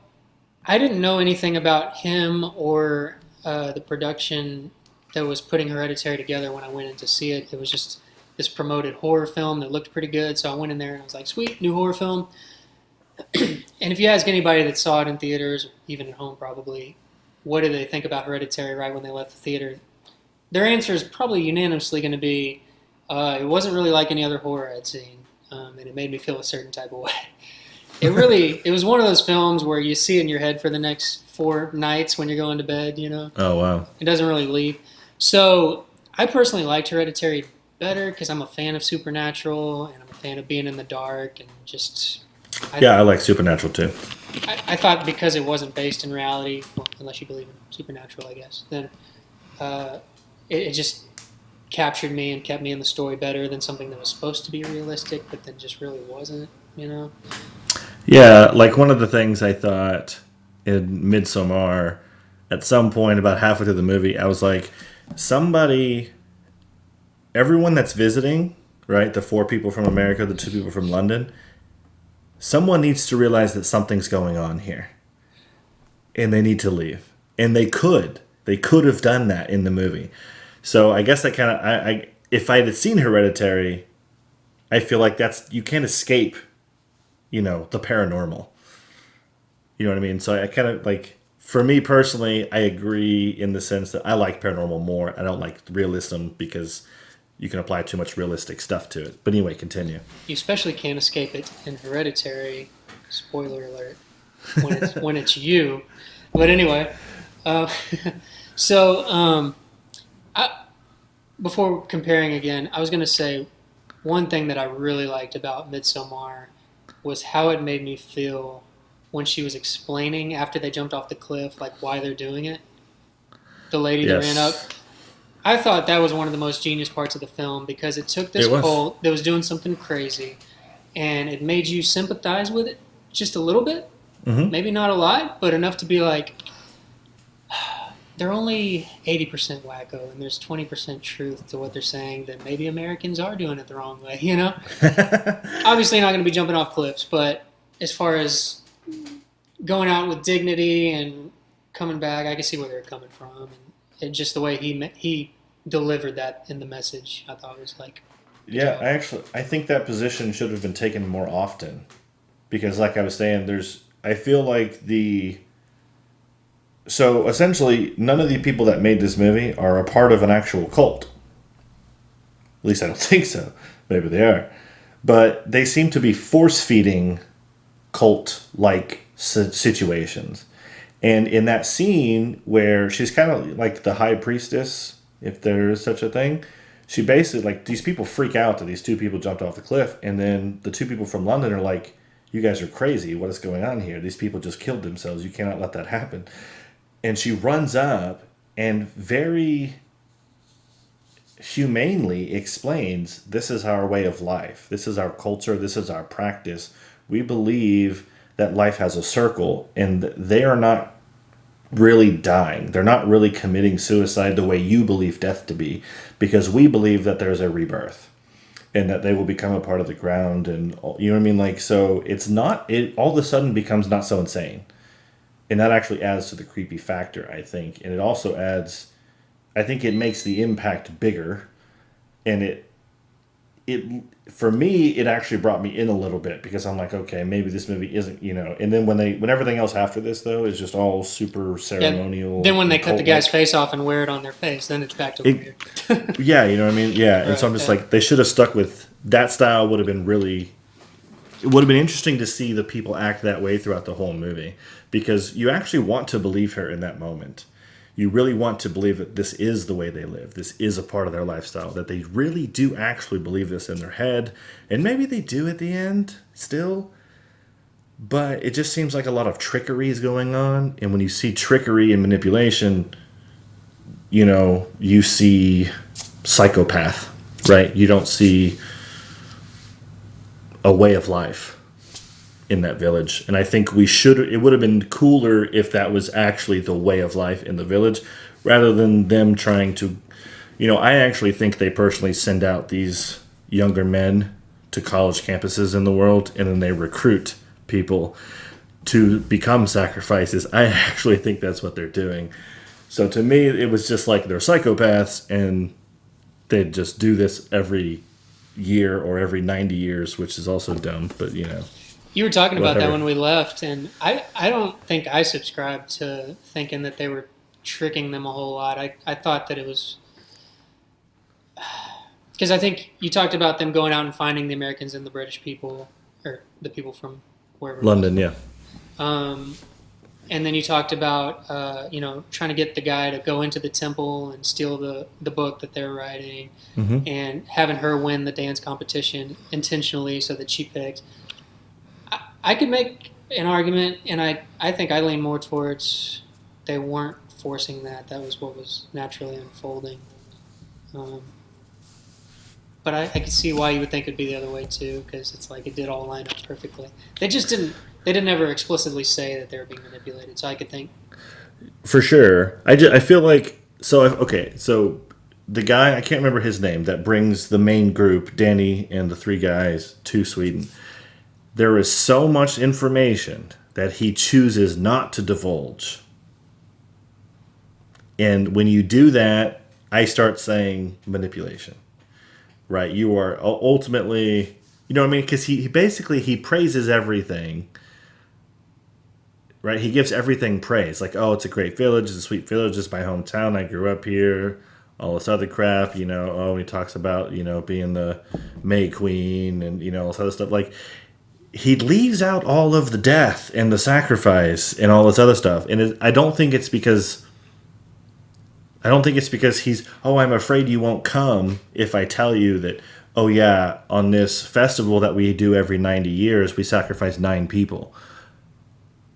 I didn't know anything about him or the production that was putting Hereditary together when I went in to see it. It was just this promoted horror film that looked pretty good. So I went in there and I was like, sweet, new horror film. And if you ask anybody that saw it in theaters, even at home probably, what did they think about Hereditary right when they left the theater? Their answer is probably unanimously going to be, it wasn't really like any other horror I'd seen, and it made me feel a certain type of way. It was one of those films where you see it in your head for the next 4 nights when you're going to bed. Oh wow. It doesn't really leave. So I personally liked Hereditary better because I'm a fan of supernatural and I'm a fan of being in the dark and just I, Yeah, I like Supernatural too. I thought because it wasn't based in reality, well, unless you believe in supernatural, I guess, then uh, it just captured me and kept me in the story better than something that was supposed to be realistic, but then just really wasn't. You know? Yeah, like one of the things I thought in Midsommar, at some point about halfway through the movie, I was like, somebody, everyone that's visiting, right, the 4 people from America, the 2 people from London, someone needs to realize that something's going on here, and they need to leave, and they could have done that in the movie. So I guess that kind of, if I had seen Hereditary, I feel like that's you can't escape, the paranormal. You know what I mean? So I kind of like, for me personally, I agree in the sense that I like paranormal more. I don't like realism because you can apply too much realistic stuff to it. But anyway, continue. You especially can't escape it in Hereditary. Spoiler alert. When it's you. But anyway, uh, so I, before comparing again, I was going to say one thing that I really liked about Midsommar was how it made me feel when she was explaining after they jumped off the cliff, like why they're doing it. The lady that ran up. Yes, I thought that was one of the most genius parts of the film because it took this it was. cult that was doing something crazy and it made you sympathize with it just a little bit. Hmm. Maybe not a lot, but enough to be like, they're only 80% wacko and there's 20% truth to what they're saying, that maybe Americans are doing it the wrong way, you know? Obviously, not going to be jumping off cliffs, but as far as going out with dignity and coming back, I can see where they're coming from. And just the way he delivered that in the message, I thought was like, good Yeah, job. I think that position should have been taken more often because, like I was saying, I feel like so essentially, none of the people that made this movie are a part of an actual cult. At least I don't think so. Maybe they are. But they seem to be force feeding cult like situations. And in that scene where she's kind of like the high priestess, if there is such a thing, she basically, like, these people freak out that these 2 people jumped off the cliff. And then the 2 people from London are like, you guys are crazy. What is going on here? These people just killed themselves. You cannot let that happen. And she runs up and very humanely explains, this is our way of life. This is our culture. This is our practice. We believe that life has a circle and they are not really dying. They're not really committing suicide the way you believe death to be, because we believe that there's a rebirth and that they will become a part of the ground. And you know what I mean? Like, so it all of a sudden becomes not so insane. And that actually adds to the creepy factor, I think. And it also adds, I think it makes the impact bigger, and it for me, it actually brought me in a little bit because I'm like, okay, maybe this movie isn't, And then when everything else after this though is just all super ceremonial. Then when they cut the guy's cult-like. face off and wear it on their face, then it's back to weird. Yeah, you know what I mean. Yeah, and so I'm Right, just yeah. like, they should have stuck with that style. Would have been really. It would have been interesting to see the people act that way throughout the whole movie because you actually want to believe her in that moment. You really want to believe that this is the way they live. This is a part of their lifestyle. That they really do actually believe this in their head. And maybe they do at the end still. But it just seems like a lot of trickery is going on. And when you see trickery and manipulation, you see psychopath, right? You don't see a way of life in that village. And I think it would have been cooler if that was actually the way of life in the village rather than them trying to, I actually think they personally send out these younger men to college campuses in the world and then they recruit people to become sacrifices. I actually think that's what they're doing. So to me, it was just like they're psychopaths and they'd just do this every year or every 90 years, which is also dumb, but You were talking about that whatever. when we left, and I don't think I subscribed to thinking that they were tricking them a whole lot. I thought that it was because I think you talked about them going out and finding the Americans and the British people, or the people from wherever it was. London, yeah. Um, and then you talked about trying to get the guy to go into the temple and steal the book that they're writing, Mm-hmm. and having her win the dance competition intentionally so that she picked. I could make an argument, and I think I lean more towards they weren't forcing that. That was what was naturally unfolding. Um, but I could see why you would think it'd be the other way too, because it's like it did all line up perfectly. They just didn't. They didn't ever explicitly say that they were being manipulated. So I could think, For sure. I feel like so the guy, I can't remember his name, that brings the main group, Dani and the three guys, to Sweden. There is so much information that he chooses not to divulge. And when you do that, I start saying manipulation. Right? You are ultimately, you know what I mean? Because he basically he praises everything. Right? He gives everything praise. Like, oh, it's a great village. It's a sweet village. It's my hometown. I grew up here. All this other crap, Oh, he talks about, being the May Queen and, all this other stuff. Like, he leaves out all of the death and the sacrifice and all this other stuff. And I don't think it's because he's, oh, I'm afraid you won't come if I tell you that, oh, yeah, on this festival that we do every 90 years, we sacrifice 9 people.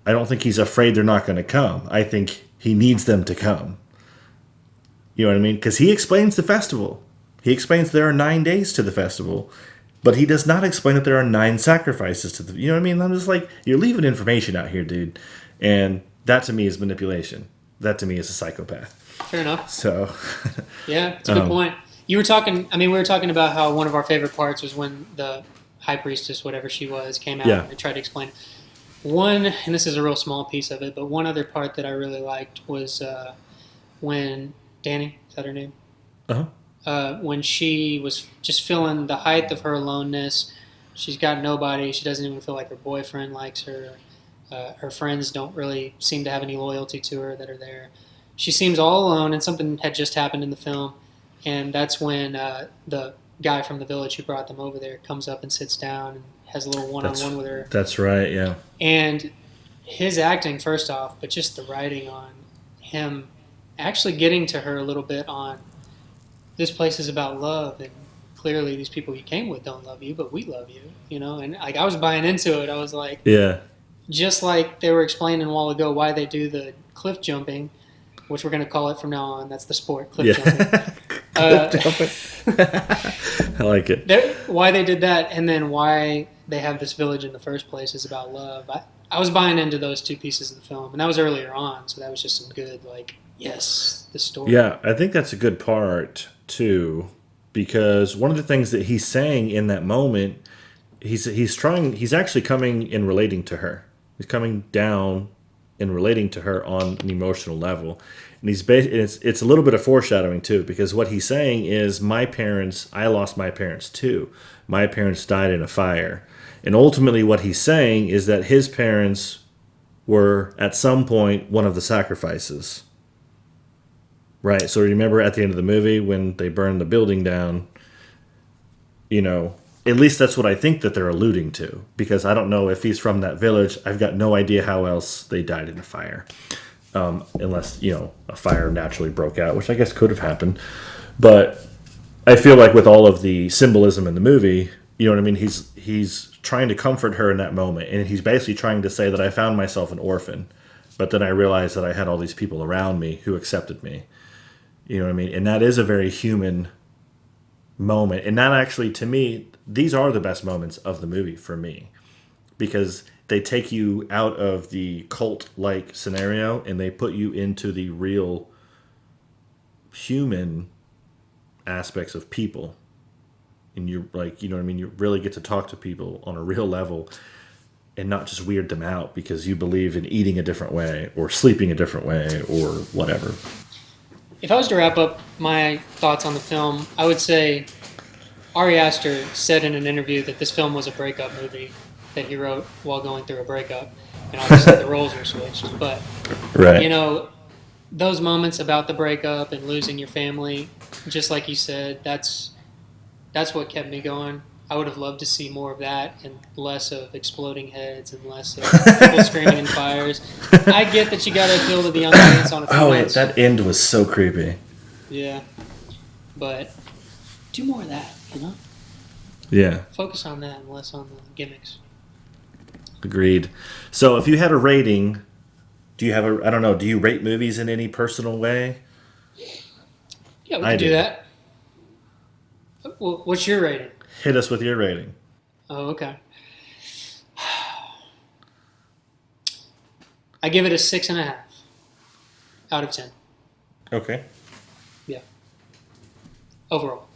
I don't think he's afraid they're not going to come. I think he needs them to come. You know what I mean? Because he explains the festival. He explains there are 9 days to the festival. But he does not explain that there are 9 sacrifices to the... You know what I mean? I'm just like, you're leaving information out here, dude. And that to me is manipulation. That to me is a psychopath. fair enough. So... Yeah, it's a good point. You were talking. I mean, we were talking about how one of our favorite parts was when the high priestess, whatever she was, came out and they tried to explain it. One, and this is a real small piece of it, but one other part that I really liked was when Dani, is that her name? Uh-huh. When she was just feeling the height of her aloneness. She's got nobody. She doesn't even feel like her boyfriend likes her. Her friends don't really seem to have any loyalty to her that are there. She seems all alone, and something had just happened in the film. And that's when the guy from the village who brought them over there comes up and sits down and has a little one-on-one with her. That's right, yeah. And his acting, first off, but just the writing on him actually getting to her a little bit on this place is about love, and clearly these people you came with don't love you, but we love you, And like I was buying into it. I was like, yeah, just like they were explaining a while ago why they do the cliff jumping, which we're going to call it from now on. That's the sport, cliff jumping. I like it. Why they did that, and then why they have this village in the first place is about love. I was buying into those two pieces of the film, and that was earlier on, so that was just some good, like, yes, the story. Yeah, I think that's a good part, too, because one of the things that he's saying in that moment, he's actually coming and relating to her. He's coming down and relating to her on an emotional level. And it's a little bit of foreshadowing too, because what he's saying is, I lost my parents too. My parents died in a fire. And ultimately what he's saying is that his parents were at some point one of the sacrifices. Right. So remember at the end of the movie when they burned the building down, at least that's what I think that they're alluding to, because I don't know if he's from that village. I've got no idea how else they died in a fire. Unless, a fire naturally broke out, which I guess could have happened. But I feel like with all of the symbolism in the movie, you know what I mean? He's trying to comfort her in that moment. And he's basically trying to say that I found myself an orphan, but then I realized that I had all these people around me who accepted me. You know what I mean? And that is a very human moment. And that actually, to me, these are the best moments of the movie for me, because they take you out of the cult-like scenario and they put you into the real human aspects of people. And you're like, you know what I mean? You really get to talk to people on a real level and not just weird them out because you believe in eating a different way or sleeping a different way or whatever. If I was to wrap up my thoughts on the film, I would say Ari Aster said in an interview that this film was a breakup movie that he wrote while going through a breakup. And obviously the roles were switched. But, right. Those moments about the breakup and losing your family, just like you said, that's what kept me going. I would have loved to see more of that and less of exploding heads and less of people screaming in fires. I get that you got to appeal to the young audience on a few months. That end was so creepy. Yeah. But do more of that, Yeah. Focus on that and less on the gimmicks. Agreed. So if you had a rating, do you rate movies in any personal way? Yeah, we can do that. Well, what's your rating? Hit us with your rating. Oh, okay. I give it a 6.5 out of 10. Okay. Yeah. Overall.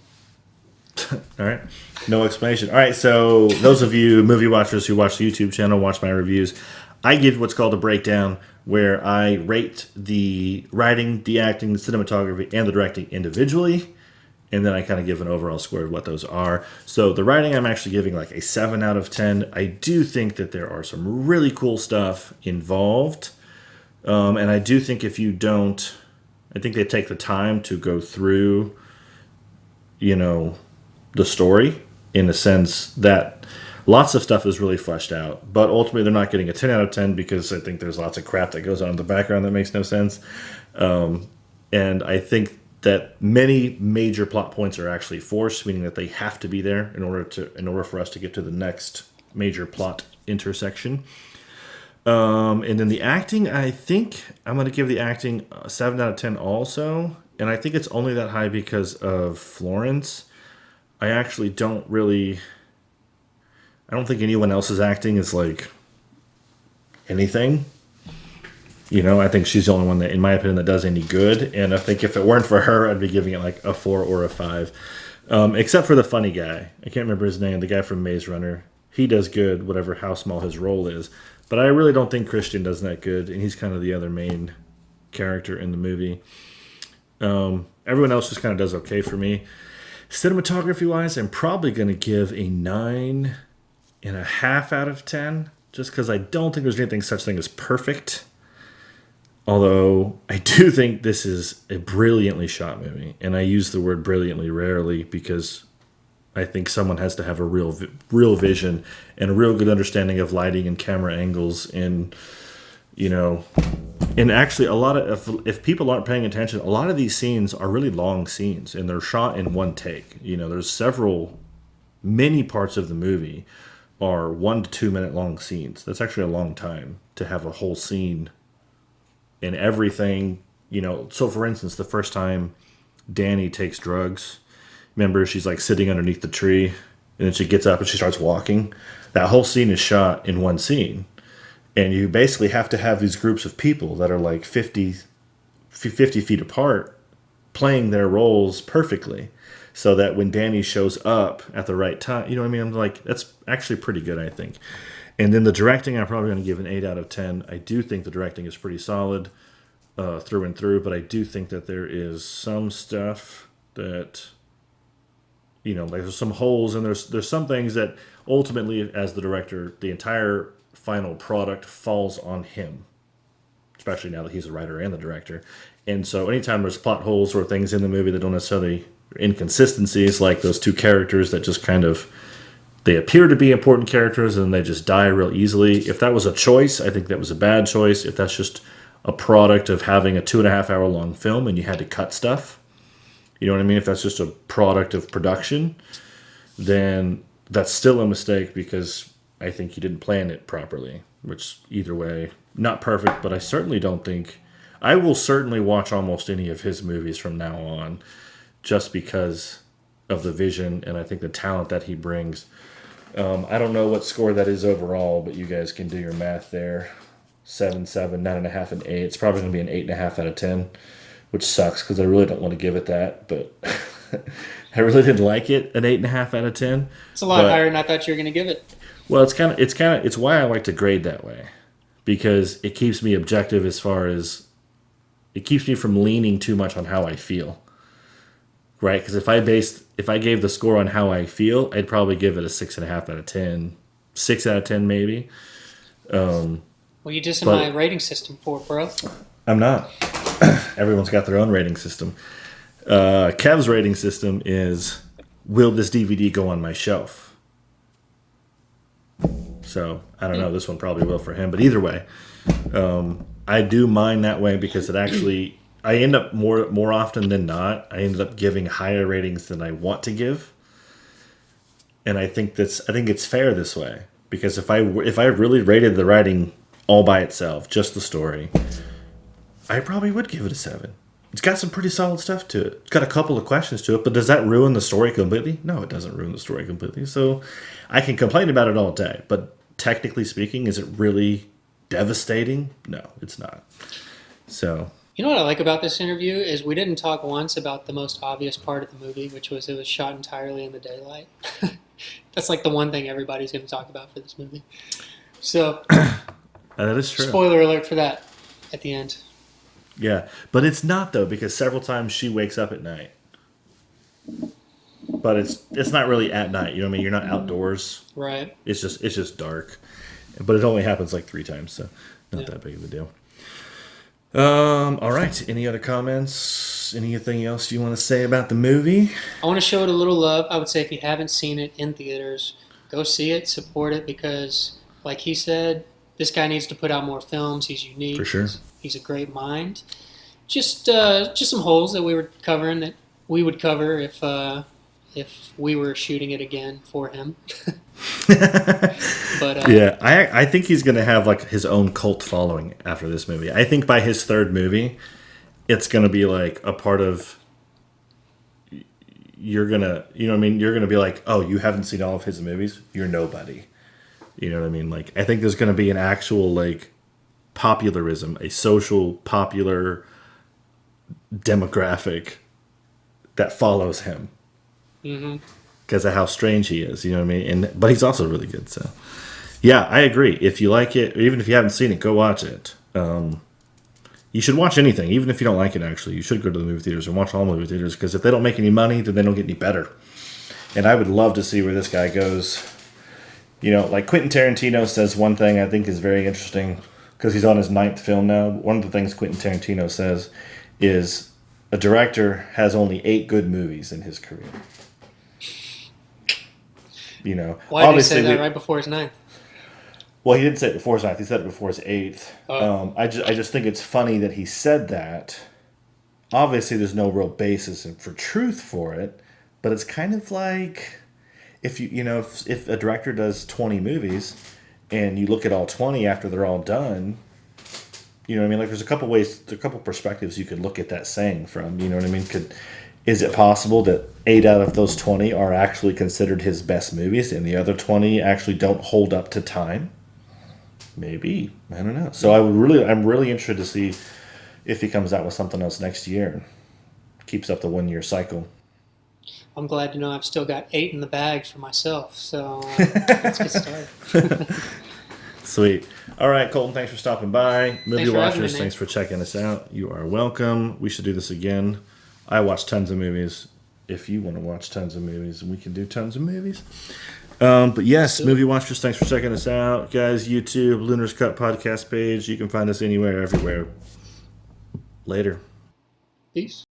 All right. No explanation. All right. So those of you movie watchers who watch the YouTube channel, watch my reviews, I give what's called a breakdown where I rate the writing, the acting, the cinematography, and the directing individually. And then I kind of give an overall score of what those are. So the writing, I'm actually giving like a 7 out of 10. I do think that there are some really cool stuff involved. And I do think if you don't, I think they take the time to go through, the story in the sense that lots of stuff is really fleshed out. But ultimately, they're not getting a 10 out of 10 because I think there's lots of crap that goes on in the background that makes no sense. And I think that many major plot points are actually forced, meaning that they have to be there in order for us to get to the next major plot intersection. And then the acting, I think I'm going to give the acting a 7 out of 10 also. And I think it's only that high because of Florence. I actually I don't think anyone else's acting is like anything. I think she's the only one that, in my opinion, that does any good. And I think if it weren't for her, I'd be giving it like a 4 or a 5. Except for the funny guy. I can't remember his name, the guy from Maze Runner. He does good, how small his role is. But I really don't think Christian does that good, and he's kind of the other main character in the movie. Everyone else just kind of does okay for me. Cinematography-wise, I'm probably going to give a 9.5 out of 10, just because I don't think there's anything such thing as perfect. Although I do think this is a brilliantly shot movie, and I use the word brilliantly rarely because I think someone has to have a real vision and a real good understanding of lighting and camera angles, and and actually a lot of if people aren't paying attention, a lot of these scenes are really long scenes, and they're shot in one take. There's many parts of the movie are 1 to 2 minute long scenes. That's actually a long time to have a whole scene. And everything, so for instance, the first time Dani takes drugs, remember she's like sitting underneath the tree and then she gets up and she starts walking. That whole scene is shot in one scene. And you basically have to have these groups of people that are like 50 feet apart playing their roles perfectly so that when Dani shows up at the right time, I'm like, that's actually pretty good, I think. And then the directing, I'm probably going to give an 8 out of 10. I do think the directing is pretty solid through and through, but I do think that there is some stuff that, like there's some holes, and there's some things that ultimately, as the director, the entire final product falls on him, especially now that he's the writer and the director. And so anytime there's plot holes or things in the movie that don't necessarily, inconsistencies, like those two characters that just kind of, they appear to be important characters and they just die real easily. If that was a choice, I think that was a bad choice. If that's just a product of having a 2.5 hour long film and you had to cut stuff, you know what I mean? If that's just a product of production, then that's still a mistake because I think you didn't plan it properly, which either way, not perfect, but I certainly don't think, I will certainly watch almost any of his movies from now on just because of the vision and I think the talent that he brings. I don't know what score that is overall, but you guys can do your math there. 7, 9.5, and 8. It's probably going to be an 8.5 out of 10, which sucks because I really don't want to give it that, but I really didn't like it, an 8.5 out of 10. It's a lot higher than I thought you were going to give it. Well, it's why I like to grade that way, because it keeps me objective as far as it keeps me from leaning too much on how I feel. Right, because if I gave the score on how I feel, I'd probably give it a 6.5 out of 10, 6 out of 10 maybe. Well, you just in my rating system for it, bro. I'm not. Everyone's got their own rating system. Kev's rating system is, will this DVD go on my shelf? So I don't know. This one probably will for him, but either way, I do mine that way because it actually. I end up more often than not, I ended up giving higher ratings than I want to give, and I think it's fair this way, because if I really rated the writing all by itself, just the story, I probably would give it a 7. It's got some pretty solid stuff to it. It's got a couple of questions to it, but does that ruin the story completely? No, it doesn't ruin the story completely. So I can complain about it all day, but technically speaking, is it really devastating? No, it's not. So. You know what I like about this interview is we didn't talk once about the most obvious part of the movie, which was it was shot entirely in the daylight. That's like the one thing everybody's going to talk about for this movie. So, that is true. Spoiler alert for that at the end. Yeah, but it's not though, because several times she wakes up at night. But it's not really at night. You know what I mean? You're not outdoors. Right. It's just dark. But it only happens like 3 times, so not that big of a deal. All right. Any other comments? Anything else you want to say about the movie? I want to show it a little love. I would say if you haven't seen it in theaters, go see it, support it, because, like he said, this guy needs to put out more films. He's unique. For sure. He's a great mind. Just some holes that we were covering that we would cover if we were shooting it again for him. But yeah, I think he's going to have like his own cult following after this movie. I think by his third movie, it's going to be like a part of. You're gonna, you know what I mean? You're gonna be like, oh, you haven't seen all of his movies? You're nobody. You know what I mean? Like, I think there's going to be an actual like popularism, a social popular demographic that follows him. Mm-hmm. Because of how strange he is, you know what I mean? But he's also really good, so. Yeah, I agree. If you like it, or even if you haven't seen it, go watch it. You should watch anything, even if you don't like it, actually. You should go to the movie theaters and watch all movie theaters, because if they don't make any money, then they don't get any better. And I would love to see where this guy goes. You know, like Quentin Tarantino says one thing I think is very interesting, because he's on his 9th film now. One of the things Quentin Tarantino says is a director has only 8 good movies in his career. You know, why did he say that right before his 9th? Well, he didn't say it before his 9th. He said it before his 8th. Oh. I just think it's funny that he said that. Obviously, there's no real basis for truth for it, but it's kind of like if if a director does 20 movies and you look at all 20 after they're all done, you know what I mean? Like, there's a couple perspectives you could look at that saying from. You know what I mean? Is it possible that 8 out of those 20 are actually considered his best movies and the other 20 actually don't hold up to time? Maybe. I don't know. So I'm really interested to see if he comes out with something else next year and keeps up the 1-year cycle. I'm glad to know I've still got 8 in the bag for myself. So let's get started. Sweet. All right, Colton, thanks for stopping by. Movie for having watchers, me, thanks for checking us out. You are welcome. We should do this again. I watch tons of movies. If you want to watch tons of movies, we can do tons of movies. But yes, movie watchers, thanks for checking us out. Guys, YouTube, Lunar's Cut podcast page. You can find us anywhere, everywhere. Later. Peace.